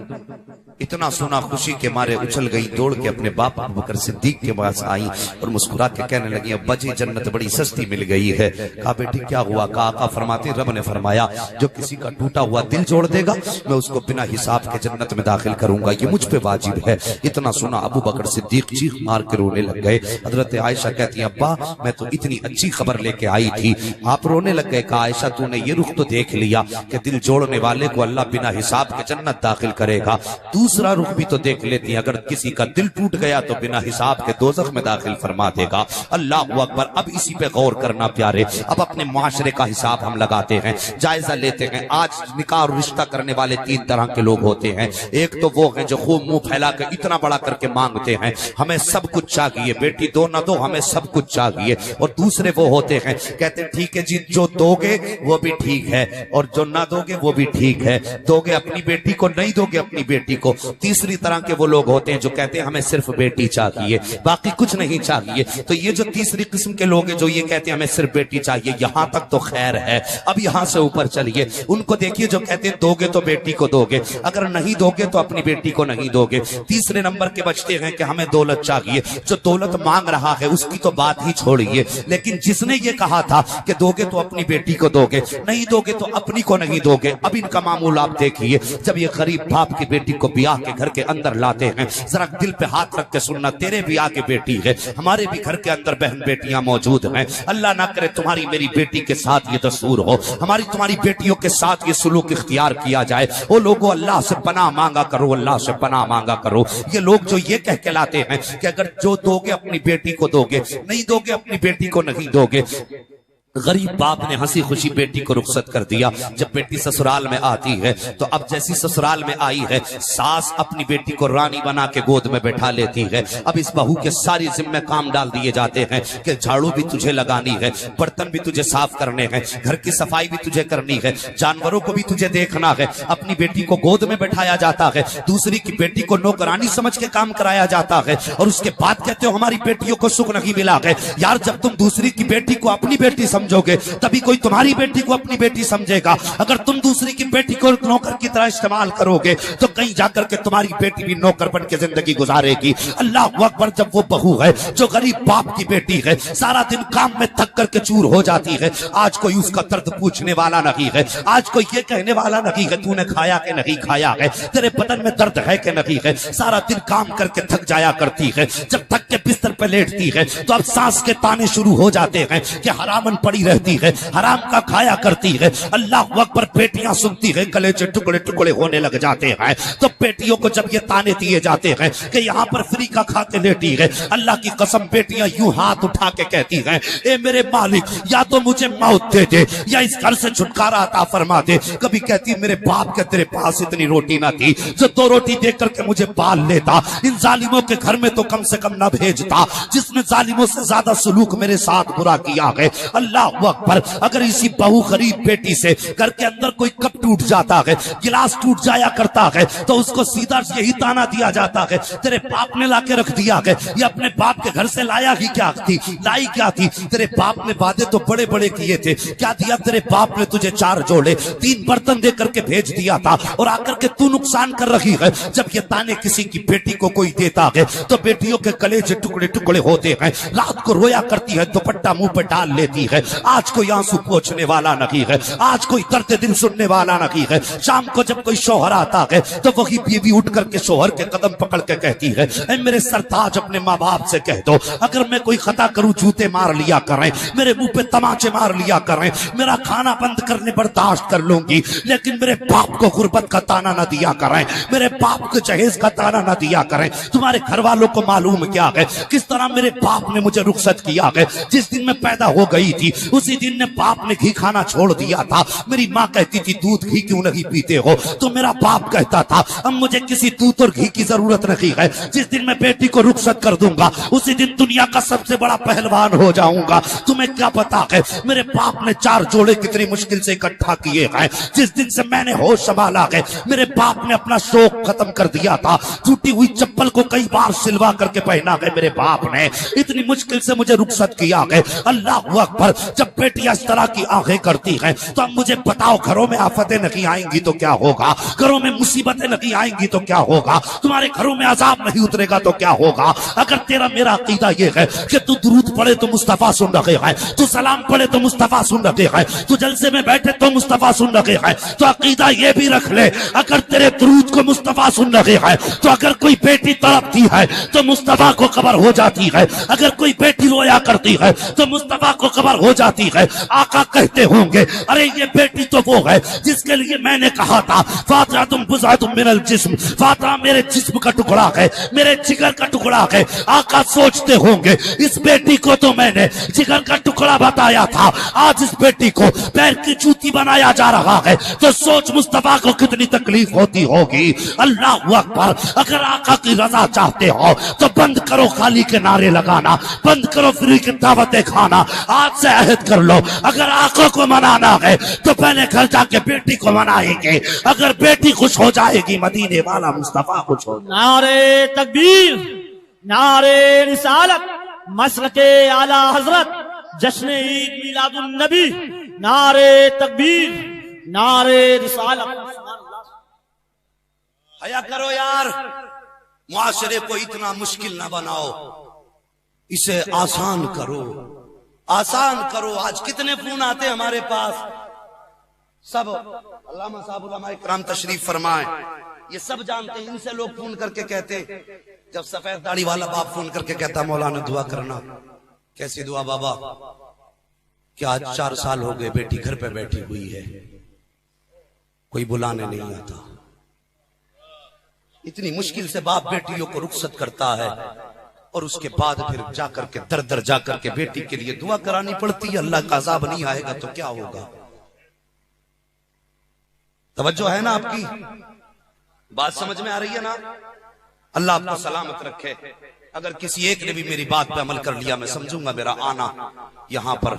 इतना सुना खुशी के मारे उछल गई, दौड़ के अपने बाप अबू बकर सिद्दीक के पास आई और मुस्कुरा के कहने लगी अब्बा जी जन्नत बड़ी सस्ती मिल गई है। कहा बेटी क्या हुआ। कहा आका फरमाते रब ने फरमाया जो किसी का टूटा हुआ दिल जोड़ देगा मैं उसको बिना हिसाब के जन्नत में दाखिल करूंगा, ये मुझ पे वाजिब है। इतना सुना अबू बकर सिद्दीक चीख मार के रोने लग गए। हजरत आयशा कहती है अब्बा मैं तो इतनी अच्छी खबर लेके आई थी, आप रोने लग गए। कहा आयशा तूने ये रुख तो देख लिया कि दिल जोड़ने वाले को अल्लाह बिना हिसाब के जन्नत दाखिल करेगा, दूसरा रुख भी तो देख लेती है, अगर किसी का दिल टूट गया तो बिना हिसाब के दोज़ख में दाखिल फरमा देगा। अल्लाह अकबर। अब इसी पे गौर करना प्यारे। अब अपने मुआशरे का हिसाब हम लगाते हैं, जायजा लेते हैं। आज निकाह और रिश्ता करने वाले तीन तरह के लोग होते हैं। एक तो वो हैं जो खूब मुंह फैला कर इतना बड़ा करके मांगते हैं हमें सब कुछ चाहिए, बेटी दो ना दो हमें सब कुछ चाहिए। और दूसरे वो होते हैं कहते हैं ठीक है जी जो दोगे वो भी ठीक है और जो ना दोगे वो भी ठीक है, दोगे अपनी बेटी को नहीं दोगे अपनी बेटी को, तीसरी तरह के वो लोग होते हैं जो कहते हैं हमें सिर्फ बेटी चाहिए, बाकी कुछ नहीं चाहिए। तो ये जो तीसरी किस्म के लोग हैं जो ये कहते हैं हमें सिर्फ बेटी चाहिए, यहां तक तो खैर है। अब यहां से ऊपर चलिए, उनको देखिए जो कहते हैं दोगे तो बेटी को दोगे, अगर नहीं दोगे तो अपनी बेटी को नहीं दोगे। तीसरे नंबर के बचते हैं कि हमें दौलत चाहिए। जो दौलत मांग रहा है उसकी तो बात ही छोड़िए, लेकिन जिसने ये कहा था कि दोगे तो अपनी बेटी को दोगे, नहीं दोगे तो अपनी को नहीं दोगे, अब इनका मामूल आप देखिए। जब ये गरीब बाप की बेटी को ब्याह के घर के अंदर लाते हैं, जरा दिल पे हाथ रख के सुनना, तेरे ब्याह की बेटी है, हमारे भी घर के अंदर बहन बेटियां मौजूद हैं। अल्लाह ना करे तुम्हारी मेरी बेटी के साथ ये दस्तूर हो, हमारी तुम्हारी बेटियों के साथ ये सुलूक इख्तियार किया जाए। वो लोगों अल्लाह से पनाह मांगा करो, अल्लाह से पनाह मांगा करो। ये लोग जो ये कह के लाते हैं कि अगर जो दोगे अपनी बेटी को दोगे, नहीं दोगे अपनी बेटी को नहीं दोगे। गरीब बाप ने हंसी खुशी बेटी को रुखसत कर दिया। जब बेटी ससुराल में आती है तो अब जैसी ससुराल में आई है, सास अपनी बेटी को रानी बना के गोद में बैठा लेती है। अब इस बहू के सारी जिम्मे काम डाल दिए जाते हैं कि झाड़ू भी तुझे लगानी है, बर्तन भी तुझे साफ करने हैं, घर की सफाई भी तुझे करनी है, जानवरों को भी तुझे देखना है। अपनी बेटी को गोद में बैठाया जाता है, दूसरी की बेटी को नौकरानी समझ के काम कराया जाता है, और उसके बाद कहते हो हमारी बेटियों को सुख नहीं मिला है। यार जब तुम दूसरी की बेटी को अपनी बेटी समझोगे तभी कोई तुम्हारी बेटी को अपनी बेटी समझेगा। अगर तुम दूसरी की बेटी को नौकर की तरह इस्तेमाल करोगे तो कहीं जाकर के तुम्हारी बेटी भी नौकर बन के जिंदगी गुजारेगी। अल्लाह अकबर। जब वो बहू है जो गरीब बाप की बेटी है, सारा दिन काम में थक करके चूर हो जाती है, आज कोई उसका दर्द पूछने वाला नहीं है, आज कोई ये कहने वाला नहीं है तूने खाया कि नहीं खाया है, तेरे बदन में दर्द है कि नहीं है, सारा दिन काम करके थक जाया करती है। जब थक के बिस्तर पे लेटती है तो अब सांस के ताने शुरू हो जाते हैं कि हरामन पड़ी रहती है, हराम का खाया करती है। अल्लाह अकबर। बेटियां सुनती है, गले से टुकड़े टुकड़े होने लग जाते हैं। तो बेटियों को जब ये ताने दिए जाते हैं कि यहाँ पर फ्री का खा के लेटी है, अल्लाह की कसम बेटियां यूं हाथ उठा के कहती हैं, ए मेरे मालिक या तो मुझे मौत दे दे या इस घर से छुटकारा अता फरमा दे। कभी कहती मेरे बाप के तेरे पास इतनी रोटी ना थी जो 2 रोटी दे करके मुझे पाल लेता, इन जालिमों के घर में तो कम से कम न भेजता, जिसने जालिमों से ज्यादा सुलूक मेरे साथ बुरा किया है। अल्लाह अकबर। अगर इसी बहू गरीब बेटी से घर के अंदर कोई कप टूट जाता है, गिलास टूट जाया करता है, तो उसको सीधा यही ताना दिया जाता है, तेरे बाप ने लाके रख दिया है, ये अपने बाप के घर से लाया ही क्या थी, लाई क्या थी, तेरे बाप ने वादे तो बड़े बड़े किए थे, क्या दिया तेरे बाप ने तुझे 4 जोड़े 3 बर्तन दे करके भेज दिया था, और आकर के तू नुकसान कर रही है। जब ये ताने किसी की बेटी को कोई देता है तो बेटियों के गले से टुकड़े टुकड़े होते हैं, रात को रोया करती है, दुपट्टा मुंह पे डाल लेती है। आज कोई आंसू पोंछने वाला नहीं है, आज कोई दर्द दिल सुनने वाला नहीं है। शाम को जब कोई शौहर आता है तो वही बीवी उठ करके शौहर के कदम पकड़ के कहती है, ए मेरे सरताज अपने माँ बाप से कह दो अगर मैं कोई खता करूं जूते मार लिया करें, मेरे मुंह पे तमाचे मार लिया करें, मेरा खाना बंद करने बर्दाश्त कर लूंगी, लेकिन मेरे बाप को गुर्बत का ताना न दिया करें, मेरे बाप को जहेज का ताना न दिया करें। तुम्हारे घर वालों को मालूम क्या है किस तरह मेरे बाप ने मुझे रुखसत किया है। जिस दिन मैं पैदा हो गई थी उसी दिन ने बाप ने घी खाना छोड़ दिया था। मेरी माँ कहती थी दूध घी क्यों नहीं पीते हो, तो मेरा बाप कहता था अब मुझे किसी दूध और घी की जरूरत नहीं है, जिस दिन मैं बेटी को रुखसत कर दूंगा उसी दिन दुनिया का सबसे बड़ा पहलवान हो जाऊंगा। तुम्हें क्या पता है मेरे बाप ने 4 जोड़े कितनी मुश्किल से इकट्ठा किए हैं। जिस दिन से मैंने होश संभाला है मेरे बाप ने अपना शौक खत्म कर दिया था, टूटी हुई चप्पल को कई बार सिलवा करके पहना है मेरे बाप ने, इतनी मुश्किल से मुझे रुखसत किया है। अल्लाह अकबर। जब बेटियां इस तरह की आंखें करती हैं तो अब मुझे बताओ घरों में आफतें नहीं आएंगी तो क्या होगा, घरों में मुसीबतें नहीं आएंगी तो क्या होगा, तुम्हारे घरों में अजाब नहीं उतरेगा तो क्या होगा। अगर तेरा मेरा अकीदा ये है कि तू दुरूद पढ़े तो मुस्तफा सुन रहे हैं, तू सलाम पढ़े तो मुस्तफा सुन रहे हैं, तू जलसे में बैठे तो मुस्तफा सुन रहे हैं, तो अकीदा ये भी रख ले अगर तेरे दुरूद को मुस्तफा सुन रहे हैं तो अगर कोई बेटी तड़पती है तो मुस्तफा को खबर हो जाती है, अगर कोई बेटी रोया करती है तो मुस्तफा को खबर हो जाती है। आका कहते होंगे अरे ये बेटी तो वो है जिसके लिए मैंने कहा था फातिहा तुम बुज़ा तुम मिनल जिस्म, फातिहा मेरे जिस्म का टुकड़ा है, मेरे जिगर का टुकड़ा है। आका सोचते होंगे इस बेटी को तो मैंने जिगर का टुकड़ा बताया था, आज इस बेटी को पैर की जूती बनाया जा रहा है, तो सोच मुस्तफा को कितनी तकलीफ होती होगी। अल्लाह अकबर। अगर आका की रजा चाहते हो तो बंद करो खाली के नारे लगाना, बंद करो फ्री की दावतें खाना। आज से अहद कर लो, अगर आका को मनाना है तो पहले घर जाके बेटी को मनाएंगे, अगर बेटी खुश हो जाएगी मदीने वाला मुस्तफा खुश हो। नारे तकबीर, नारे रिसालत, मसलके आला हजरत, जश्न ईद मिलादुन नबी, नारे तकबीर, नारे रिसालत। हया करो यार, मुआशरे को इतना मुश्किल ना बनाओ, इसे आसान करो, आसान करो। आज कितने फोन आते हमारे पास, सब अल्लामा साहब उलमा इकराम तशरीफ फरमाए, ये सब जानते हैं। इनसे लोग फोन करके कहते, जब सफेद दाढ़ी वाला बाप फोन करके कहता मौलाना दुआ करना, कैसी दुआ बाबा, क्या आज 4 साल हो गए बेटी घर पे बैठी हुई है, कोई बुलाने नहीं आता। इतनी मुश्किल से बाप बेटियों को रुखसत करता है और उसके बाद फिर जाकर के दर दर जाकर के बेटी के लिए दुआ करानी पड़ती है। अल्लाह का अज़ाब नहीं आएगा तो क्या होगा? तवज्जो है ना आपकी? बात समझ में आ रही है ना? अल्लाह आपको सलामत रखे। अगर किसी एक ने भी मेरी बात पे अमल कर लिया, मैं समझूंगा मेरा आना यहां पर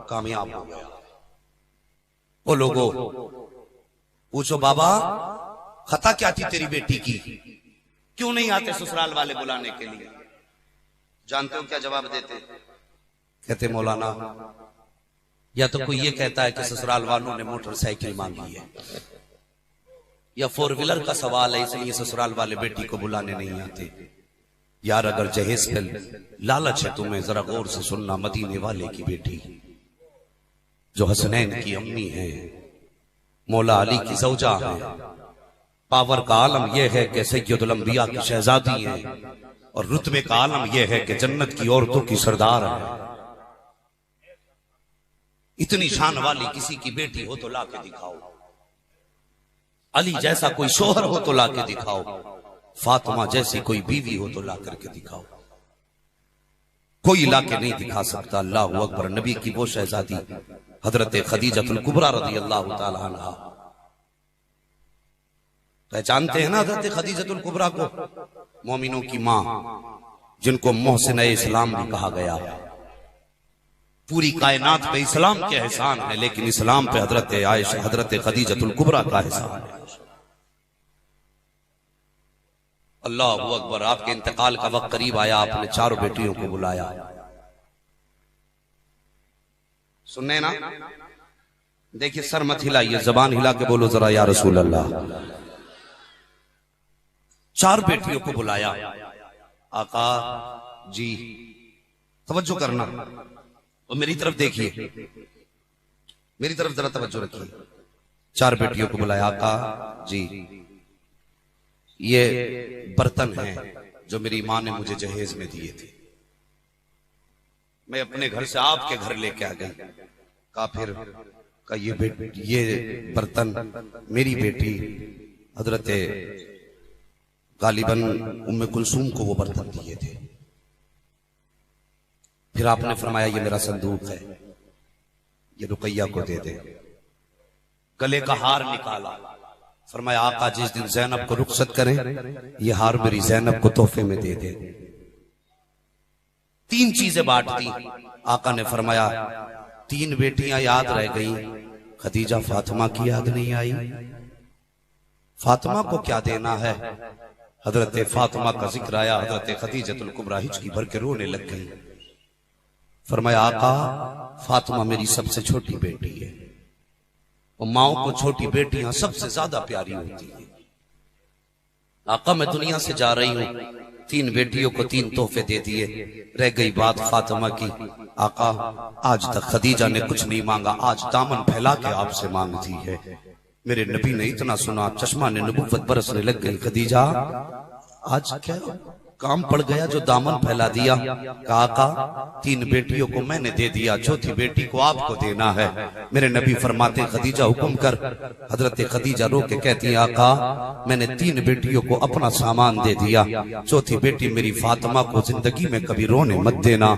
कामयाब हो गया। वो लोगों पूछो बाबा खता क्या थी तेरी बेटी की, क्यों नहीं आते ससुराल वाले बुलाने के लिए? जानते हो क्या जवाब देते? कहते मौलाना या तो कोई ये कहता है कि ससुराल वालों ने मोटरसाइकिल मांगी है, या 4 व्हीलर का सवाल है इसलिए ससुराल वाले बेटी को बुलाने नहीं आते। यार अगर जहेज पे लालच है तुम्हें, जरा गौर से सुनना। मदीने वाले की बेटी जो हसनैन की अम्मी है, मौला अली की ज़ौजा है, पावर का आलम यह है कि सैयदुल अंबिया की शहजादी है, और रुतबे का आलम यह है कि जन्नत की औरतों की सरदार है। इतनी शान वाली किसी की बेटी हो तो लाके दिखाओ, अली जैसा कोई शोहर हो तो लाके दिखाओ, फातिमा जैसी कोई बीवी हो तो ला करके दिखाओ। कोई लाके नहीं दिखा सकता। अल्लाहु अकबर। नबी की वो शहजादी हजरत खदीजतुल कुबरा रज़ी अल्लाह तआला अन्हा, पहचानते हैं ना हजरत खदीजतुल कुबरा को, मोमिनों की मां, जिनको मोहसिन इस्लाम भी कहा गया। पूरी कायनात पे इस्लाम के एहसान है, लेकिन इस्लाम पे हजरत आयशा, हजरत खदीजतुल कुबरा का एहसान है। अल्लाह अकबर। आपके इंतकाल का वक्त करीब आया, आपने 4 बेटियों को बुलाया। सुनने ना, देखिए सर मत हिलाइए, जबान हिला के बोलो जरा या रसूल अल्लाह। 4 बेटियों को बुलाया। आका जी तवज्जो करना और मेरी तरफ देखिए, मेरी तरफ जरा तवज्जो रखिए। 4 बेटियों को बुलाया। आका जी ये बर्तन हैं जो मेरी मां ने मुझे जहेज में दिए थे, मैं अपने घर से आपके घर लेके आ गई। कहा फिर का ये बर्तन मेरी बेटी हजरत गालिबन उम्मे कुलसूम को वो बर्तन दिए थे। फिर आपने फरमाया ये मेरा संदूक है, ये रुकैया को दे दे। गले का हार निकाला, फरमाया आका जिस दिन ज़ैनब को रुखसत करें, ये हार मेरी ज़ैनब को तोहफे में दे दे। 3 चीजें बांट दी। आका ने फरमाया 3 बेटियां याद रह गई, खदीजा फातिमा की याद नहीं आई। फातिमा को क्या देना है? हजरत फातिमा का जिक्र आया, हजरत खदीजतुल कुबरा हिचकी भर के रोने लग गई। फरमाया आका फातिमा मेरी सबसे छोटी बेटी है, और माओ को छोटी बेटियां सबसे ज्यादा प्यारी होती है। आका मैं दुनिया से जा रही हूं, 3 बेटियों को 3 तोहफे दे दिए, रह गई बात फातिमा की। आका आज तक खदीजा ने कुछ नहीं मांगा, आज दामन फैला के आपसे मांगती है। मेरे नबी ने इतना सुना, चश्मा ने नबुव्वत बरसने लग गई। खदीजा आज क्या काम पड़ गया जो दामन फैला दिया? कहा आका 3 बेटियों को मैंने दे दिया, चौथी बेटी को आपको देना है। मेरे नबी फरमाते खदीजा हुक्म कर। हजरत खदीजा रो के कहती है आका मैंने 3 बेटियों को अपना सामान दे दिया, चौथी बेटी मेरी फातिमा को जिंदगी में कभी रोने मत देना।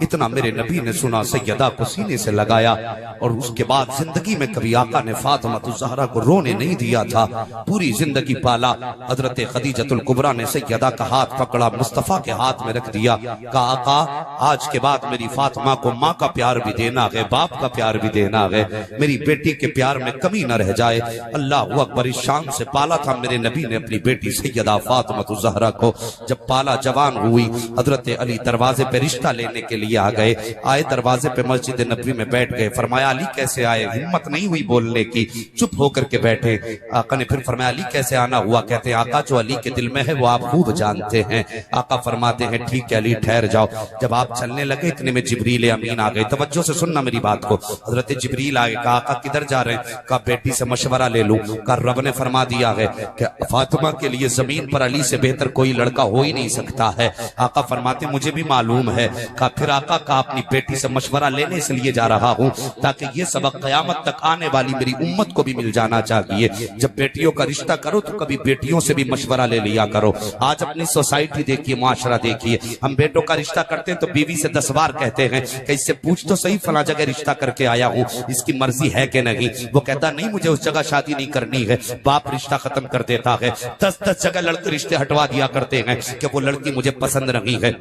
इतना मेरे नबी ने सुना, सैयदा को सीने से लगाया, और उसके बाद जिंदगी में कभी आका ने फातिमा ज़हरा को रोने नहीं दिया था, पूरी जिंदगी पाला। हजरत खदीजतुल कुबरा ने सैयदा का हाथ पकड़ा, मुस्तफ़ा के हाथ में रख दिया। कहा आका आज के बाद मेरी फातिमा को माँ का प्यार भी देना है, बाप का प्यार भी देना है, मेरी बेटी के प्यार में कमी न रह जाए। अल्लाह अकबर, इस शान से पाला था मेरे नबी ने अपनी बेटी सैयदा फातिमा ज़हरा को। जब पाला जवान हुई, हजरत अली दरवाजे पे रिश्ता लेने के लिए आ गए। आए दरवाजे पे मस्जिद नबी में बैठ गए। फरमाया अली कैसे आए? हिम्मत नहीं हुई बोलने की, चुप होकर के बैठे। आका ने फिर फरमाया अली कैसे आना हुआ? कहते हैं आका जो अली के दिल में है वो आप खूब जानते हैं। आका फरमाते हैं ठीक है अली ठहर जाओ। जब आप चलने लगे इतने में जिब्रील अमीन आ गए। तवज्जो से सुनना मेरी बात को। हजरत जिब्रील आए। कहा आका किधर जा रहे हैं? कहा बेटी से मशवरा ले लूं। कहा रब ने फरमा दिया है कि फातिमा के लिए जमीन पर अली से बेहतर कोई लड़का हो ही नहीं सकता है। आका फरमाते मुझे भी मालूम है। कहा फिर आका का अपनी बेटी से मशवरा लेने इसलिए जा रहा हूं ताकि ये सबक कयामत तक आने वाली मेरी उम्मत को भी मिल जाना चाहिए। जब बेटियों का रिश्ता करो तो कभी बेटियों से भी मशवरा ले लिया करो। आज अपनी सोसाइटी देखिए, मुआशरा देखिए, हम बेटों का रिश्ता करते हैं तो बीवी से 10 बार कहते हैं कि इससे पूछ तो सही फला जगह रिश्ता करके आया हूं, इसकी मर्जी है कि नहीं। वो कहता नहीं मुझे उस जगह शादी नहीं करनी है। बाप रिश्ता खत्म कर देता है। 10 जगह लड़के रिश्ते हटवा दिया करते हैं कि वो लड़की मुझे पसंद नहीं है।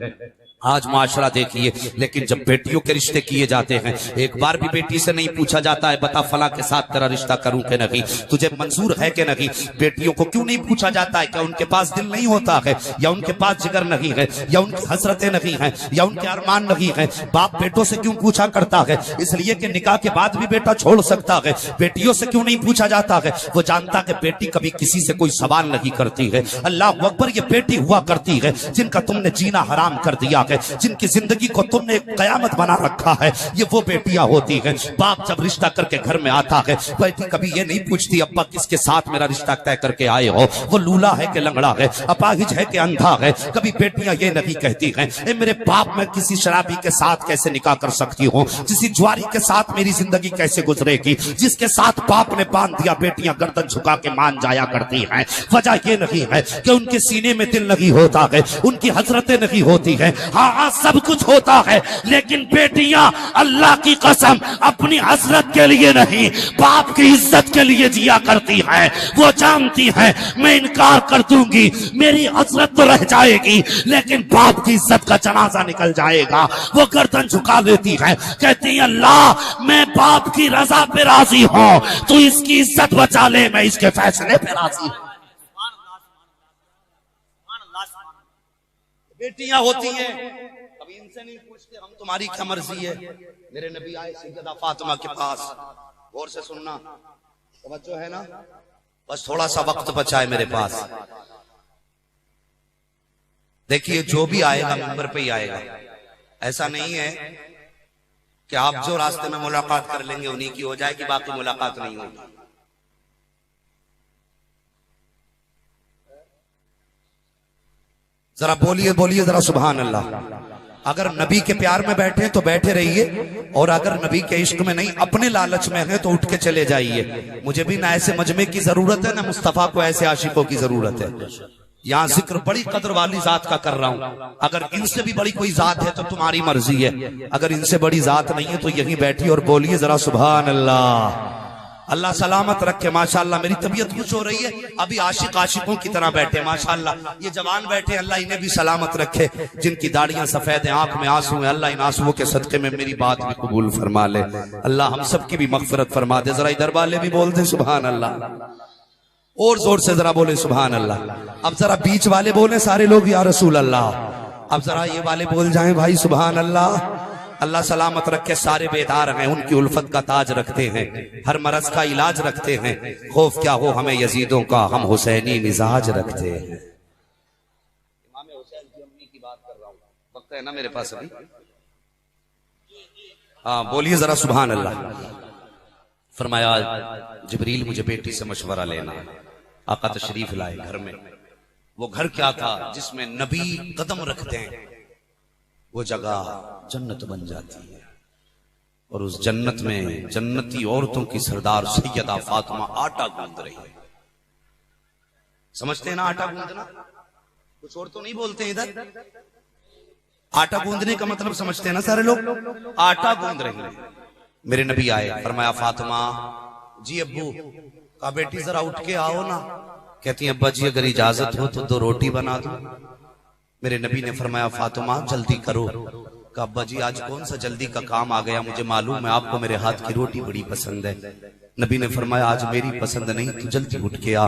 आज माशरा देखिए, लेकिन जब बेटियों के रिश्ते किए जाते हैं एक बार भी बेटी से नहीं पूछा जाता है बता फला के साथ तेरा रिश्ता करूं कि नहीं, तुझे मंजूर है कि नहीं। बेटियों को क्यों नहीं पूछा जाता है? क्या उनके पास दिल नहीं होता है, या उनके पास जिगर नहीं है, या उनकी हसरतें नहीं है, या उनके अरमान नहीं है? बाप बेटों से क्यों पूछा करता है? इसलिए कि निकाह के बाद भी बेटा छोड़ सकता है। बेटियों से क्यों नहीं पूछा जाता है? वो जानता है बेटी कभी किसी से कोई सवाल नहीं करती है। अल्लाह अकबर, ये बेटी हुआ करती है जिनका तुमने जीना हराम कर दिया, जिनकी जिंदगी को तुमने कयामत बना रखा है, ये वो बेटियां होती हैं। बाप जब रिश्ता करके घर में आता है, बेटी कभी ये नहीं पूछती अब्बा किसके साथ मेरा रिश्ता तय करके आए हो, वो लूला है कि लंगड़ा है, अपाहिज है कि अंधा है। कभी बेटियां ये नहीं कहती हैं ए मेरे बाप मैं किसी शराबी के साथ कैसे निकाह कर सकती हूँ, किसी जुआरी के साथ मेरी जिंदगी कैसे गुजरेगी। जिसके साथ बाप ने बांध दिया बेटियां गर्दन झुका के मान जाया करती हैं। वजह ये नहीं है कि उनके सीने में दिल नहीं होता है, उनकी हसरतें नहीं होती है। हाँ सब कुछ होता है, लेकिन बेटियां अल्लाह की कसम अपनी हसरत के लिए नहीं बाप की इज्जत के लिए जिया करती हैं। वो जानती हैं मैं इनकार कर दूंगी मेरी हसरत तो रह जाएगी, लेकिन बाप की इज्जत का जनाजा निकल जाएगा। वो गर्दन झुका लेती है, कहती है अल्लाह मैं बाप की रजा पे राजी हूं, तू इसकी इज्जत बचा ले, मैं इसके फैसले पे राजी हूं। बेटियां होती हैं कभी इनसे नहीं पूछते हम तुम्हारी क्या मर्जी है। मेरे नबी आए सैयदा फातिमा के पास, गौर से सुनना, तवज्जो है ना, बस थोड़ा सा वक्त बचा है मेरे पास। देखिए जो भी आएगा मिंबर पे ही आएगा, ऐसा नहीं है कि आप जो रास्ते में मुलाकात कर लेंगे उन्हीं की हो जाएगी, बाकी मुलाकात नहीं होगी। जरा बोलिए बोलिए जरा सुभान अल्लाह। अगर नबी के प्यार में बैठे तो बैठे रहिए, और अगर नबी के इश्क में नहीं अपने लालच में है तो उठ के चले जाइए। मुझे भी ना ऐसे मजमे की जरूरत है ना मुस्तफा को ऐसे आशिकों की जरूरत है। यहाँ जिक्र बड़ी कदर वाली जात का कर रहा हूं। अगर इनसे भी बड़ी कोई जात है तो तुम्हारी मर्जी है, अगर इनसे बड़ी जात नहीं है तो यहीं बैठिए और बोलिए जरा सुभान अल्लाह। अल्लाह सलामत रखे। माशाअल्लाह मेरी तबीयत कुछ हो रही है, अभी आशिक आशिकों की तरह बैठे माशाअल्लाह। ये जवान बैठे, अल्लाह इन्हें भी सलामत रखे। जिनकी दाढ़ियां सफेद हैं, आंख में आंसू हैं, अल्लाह इन आंसुओं के सदके में मेरी बात भी कबूल फरमा ले। अल्लाह हम सब की भी मगफिरत फरमा दे। जरा इधर वाले भी बोल दे सुभान अल्लाह, और जोर से जरा बोले सुभान अल्लाह। अब जरा बीच वाले बोले सारे लोग या रसूल अल्लाह। अब जरा ये वाले बोल जाएं भाई सुभान अल्लाह। अल्लाह सलामत रखे। सारे बेदार हैं, उनकी उल्फत का ताज रखते हैं, हर मरज का इलाज रखते हैं। खौफ क्या हो हमें यजीदों का, हम हुसैनी मिजाज रखते हैं। इमाम हुसैन की अम्मी की बात कर रहा हूं, वक्त है ना मेरे पास अभी? हाँ बोलिए जरा सुभान अल्लाह। फरमाया जिब्रील मुझे बेटी से मशवरा लेना है। आका तशरीफ लाए घर में। वो घर क्या था जिसमें नबी कदम रखते हैं, वो जगह जन्नत बन जाती है। और उस जन्नत में जन्नती औरतों की सरदार सैयदा फातिमा आटा गूंद रही है। समझते हैं ना आटा गूंदना? कुछ और तो नहीं बोलते हैं इधर। आटा गूंदने का मतलब समझते हैं ना सारे लोग? आटा गूंद रही है। मेरे नबी आए, फरमाया फातिमा जी अब्बू। कहा बेटी जरा उठ के आओ ना। कहती है अब्बा जी अगर इजाजत हो तो 2 रोटी बना दो। मेरे नबी ने फरमाया फातिमा जल्दी करो। कहा अब्बा जी आज कौन सा जल्दी का काम आ गया, मुझे मालूम है आपको मेरे हाथ की रोटी बड़ी पसंद है। नबी ने फरमाया आज मेरी पसंद नहीं, तू जल्दी उठ के आ।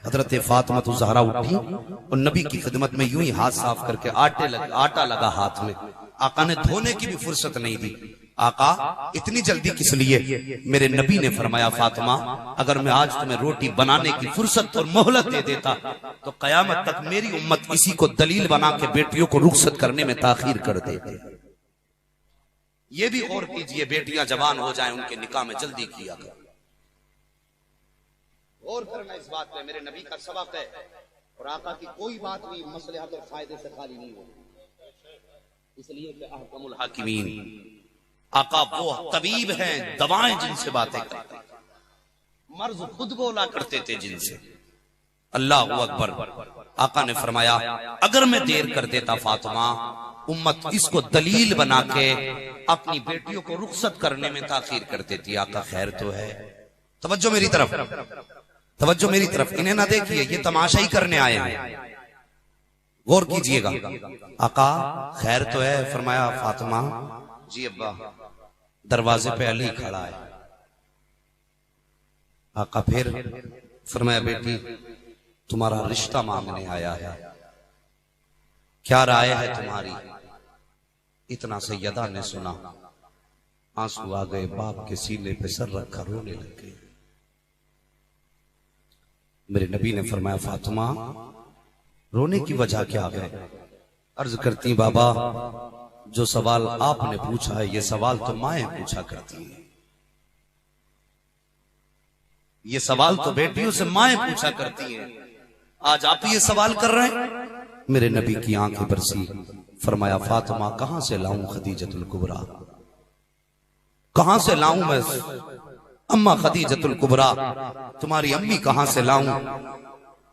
हजरत फातिमा तो ज़हरा उठी और नबी की खिदमत में यूं ही हाथ साफ करके आटा लगा हाथ में। आका ने धोने की भी फुर्सत नहीं दी। आका इतनी जल्दी किस लिए? मेरे नबी ने फरमाया फातिमा अगर मैं आज तुम्हें रोटी बनाने की फुर्सत और मोहलत दे देता तो कयामत तक मेरी उम्मत इसी को दलील बना के बेटियों को रुखसत करने में ताखीर कर देते। ये भी गौर कीजिए, बेटियां जवान हो जाएं उनके निकाह में जल्दी किया कर। गौर करना इस बात पे, मेरे नबी का सबक है और आका की कोई बात नहीं मसलहत और फायदे से खाली नहीं होती। इसलिए कि अहकमुल हाकिमीन, आका वो तबीब हैं, दवाएं जिनसे बातें करते, मर्ज खुद बोला करते थे जिनसे। अल्लाह अकबर। आका ने फरमाया अगर मैं देर कर देता फातिमा उम्मत इसको दलील बना के अपनी बेटियों को रुखसत करने में ताखीर कर देती। आका खैर तो है। तवज्जो मेरी तरफ, तवज्जो मेरी तरफ, इन्हें ना देखिए, ये तमाशा ही करने आए हैं, गौर कीजिएगा। आका खैर तो है। फरमाया फातिमा जी अब्बा। दरवाजे पे अली खड़ा है। आका फिर फरमाया बेटी तुम्हारा रिश्ता मांगने आया है, क्या राय है तुम्हारी? इतना सैयदा ने सुना, आंसू आ गए, बाप के सीने पे सर रखा रोने लग गए। मेरे नबी ने फरमाया फातिमा रोने की वजह क्या है? अर्ज करती बाबा जो सवाल आपने पूछा है ये सवाल तो माएं पूछा करती है, ये सवाल तो बेटियों से माएं पूछा करती हैं, आज आप ये सवाल कर रहे हैं। मेरे नबी की आंखें बरसी। फरमाया फातिमा कहां से लाऊं खदीजतुल कुबरा, कहां से लाऊं मैं अम्मा खदीजतुल कुबरा, तुम्हारी अम्मी कहां से लाऊं?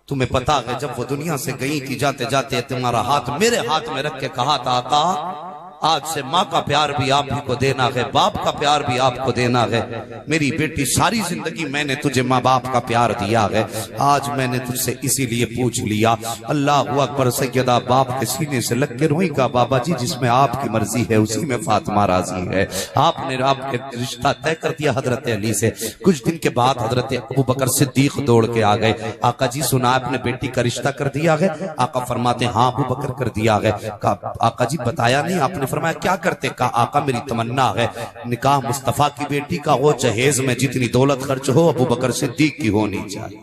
तुम्हें पता है जब वो दुनिया से गई थी जाते जाते तुम्हारा हाथ मेरे हाथ में रख के कहा था आका आज से माँ का प्यार भी आप ही को देना है, बाप का प्यार भी आपको देना है। मेरी बेटी सारी जिंदगी मैंने तुझे माँ बाप का प्यार दिया है, आज मैंने तुझसे इसीलिए पूछ लिया। अल्लाह अकबर। सैयदा बाप के सीने से लग के रोई का बाबा जी जिसमें आपकी मर्जी है उसी में फातिमा राजी है। आपने आपके रिश्ता तय कर दिया हजरत अली से। कुछ दिन के बाद हजरत अबू बकर सिद्दीक दौड़ के आ गए। आका जी सुना आपने बेटी का रिश्ता कर दिया है? आका फरमाते हाँ अबू बकर कर दिया है। आका जी बताया नहीं आपने? फरमाया क्या करते? कहा आका मेरी तमन्ना है निकाह मुस्तफा की बेटी का हो, जहेज में जितनी दौलत खर्च हो अबू बकर सिद्दीक की होनी चाहिए।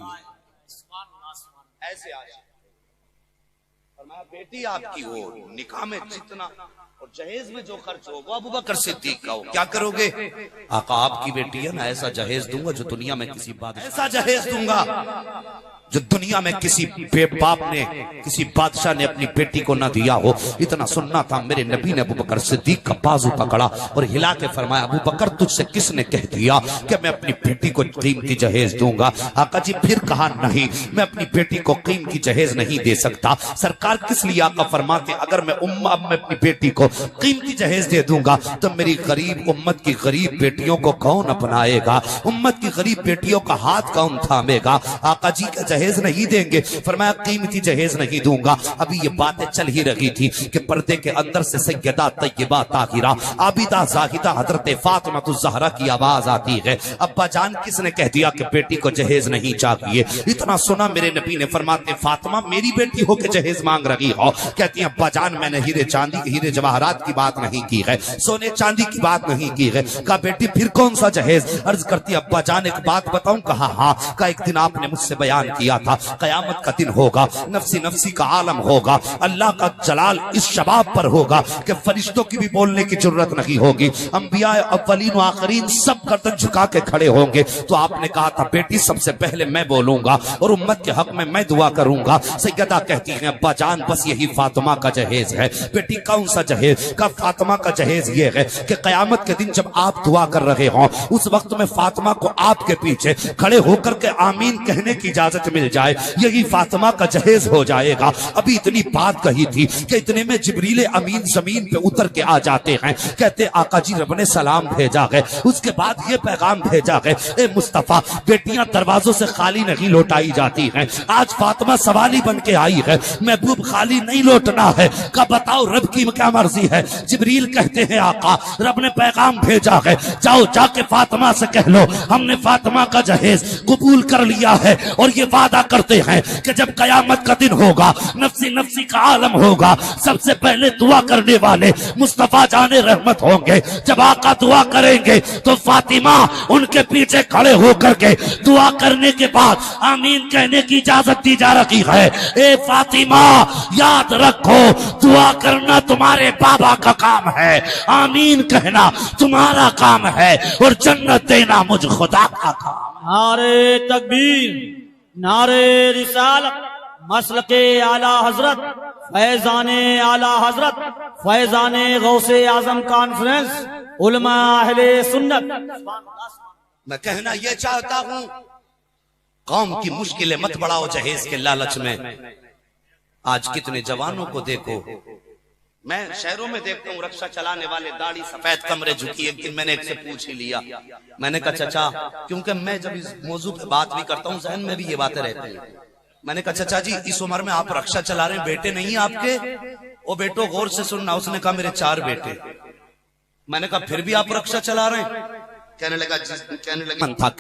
ऐसे फरमाया बेटी आपकी हो, निकाह में जितना और जहेज में जो खर्च हो वो अबू बकर सिद्दीक का हो। क्या करोगे? आका आपकी बेटी है ना, ऐसा जहेज दूंगा जो दुनिया में किसी बात, ऐसा जहेज दूंगा जो दुनिया में किसी बाप ने किसी बादशाह ने अपनी बेटी को ना दिया हो। इतना सुनना था। मेरे नबी ने अबू बकर सिद्दीक का बाजू पकड़ा और हिला के फरमाया अबू बकर तुझसे किसने कह दिया कि मैं अपनी बेटी को कीमती जहेज दूंगा? आका जी फिर कहा नहीं मैं अपनी बेटी को कीमती जहेज नहीं दे सकता। सरकार किस लिए? आका फरमाते अगर मैं अपनी बेटी को कीमती जहेज दे दूंगा तो मेरी गरीब उम्मत की गरीब बेटियों को कौन अपनाएगा? उम्मत की गरीब बेटियों का हाथ कौन थामेगा? आका जी का जहेज नहीं देंगे। फरमाया कीमती जहेज नहीं दूंगा। अभी ये बातें चल ही रही थी कि पर्दे के अंदर से सैयदा तय्यबा ताहिरा आबिदा जाहिदा हजरत फातिमा ज़हरा की आवाज आती है अब्बा जान किसने कह दिया कि बेटी को जहेज नहीं चाहिए? इतना सुना मेरे नबी ने फरमाते फातिमा मेरी बेटी हो के जहेज मांग रही हो? कहती है अब्बा जान मैंने हीरे चांदी हीरे जवाहरात की बात नहीं की है, सोने चांदी की बात नहीं की है। कहा बेटी फिर कौन सा जहेज? अर्ज करती अब्बा जान एक बात बताऊं? कहा हाँ। का एक दिन आपने मुझसे बयान किया था कयामत का दिन होगा, नफ्सी नफ्सी का आलम होगा, अल्लाह का जलाल इस शबाब पर होगा कि फरिश्तों की भी बोलने की जरूरत नहीं होगी, अंबिया अव्वलीन व आखिरीन सब गर्दन झुका के खड़े होंगे। तो आपने कहा था बेटी सबसे पहले मैं बोलूंगा और उम्मत के हक में मैं दुआ करूंगा। सैयदा कहती है अब्बा जान बस यही फातिमा का जहेज है। बेटी कौन सा जहेज? का फातिमा का जहेज ये है कि कयामत के दिन जब आप दुआ कर रहे हो उस वक्त में फातिमा को आपके पीछे खड़े होकर के आमीन कहने की इजाजत मिल जाए, यही फातिमा का जहेज हो जाएगा। अभी इतनी बात कही थी कि इतने में जिब्रील अमीन जमीन पे उतर के आ जाते हैं। कहते आका जी रब ने सलाम भेजा है। उसके बाद ये पैगाम भेजा है, ए मुस्तफा बेटियां दरवाजों से खाली नहीं लौटाई जाती हैं। आज फातिमा सवाली बन के आई है, महबूब खाली नहीं लौटना है। कब बताओ रब की क्या मर्जी है। जिब्रील कहते हैं आका रब ने पैगाम भेजा है, जाओ जाके फातिमा से कह लो हमने फातिमा का जहेज कबूल कर लिया है और ये वादा करते हैं कि जब कयामत का दिन होगा, नफ्सी नफ्सी का आलम होगा, सबसे पहले दुआ करने वाले मुस्तफा जाने रहमत होंगे। जब आका दुआ करेंगे तो फातिमा उनके पीछे खड़े होकर के दुआ करने के बाद आमीन कहने की इजाजत दी जा रही है। ए फातिमा याद रखो दुआ करना तुम्हारे बाबा का काम है, आमीन कहना तुम्हारा काम है और जन्नत देना मुझ खुदा का काम। नारे तकबीर, नारे रिसालत, मसलके आला हजरत, फैजाने आला हजरत, फैजाने गौसे आजम कॉन्फ्रेंस, उलमा अहले सुन्नत। मैं कहना यह चाहता हूं कौम की मुश्किलें मत बढ़ाओ जहेज के लालच में। आज कितने जवानों को देखो, मैं शहरों में देखता हूँ रक्षा चलाने वाले दाढ़ी सफेद कमरे झुकी। एक दिन मैंने एक से पूछ ही लिया, मैंने कहा चचा, क्योंकि मैं जब इस मौजू पे बात भी करता हूँ जहन में भी ये बातें रहती हैं। मैंने कहा चचा जी इस उम्र में आप रक्षा चला रहे हैं, बेटे नहीं आपके? ओ बेटो गौर से सुनना। उसने कहा मेरे 4 बेटे। मैंने कहा फिर भी आप रक्षा चला रहे हैं? कहने लगा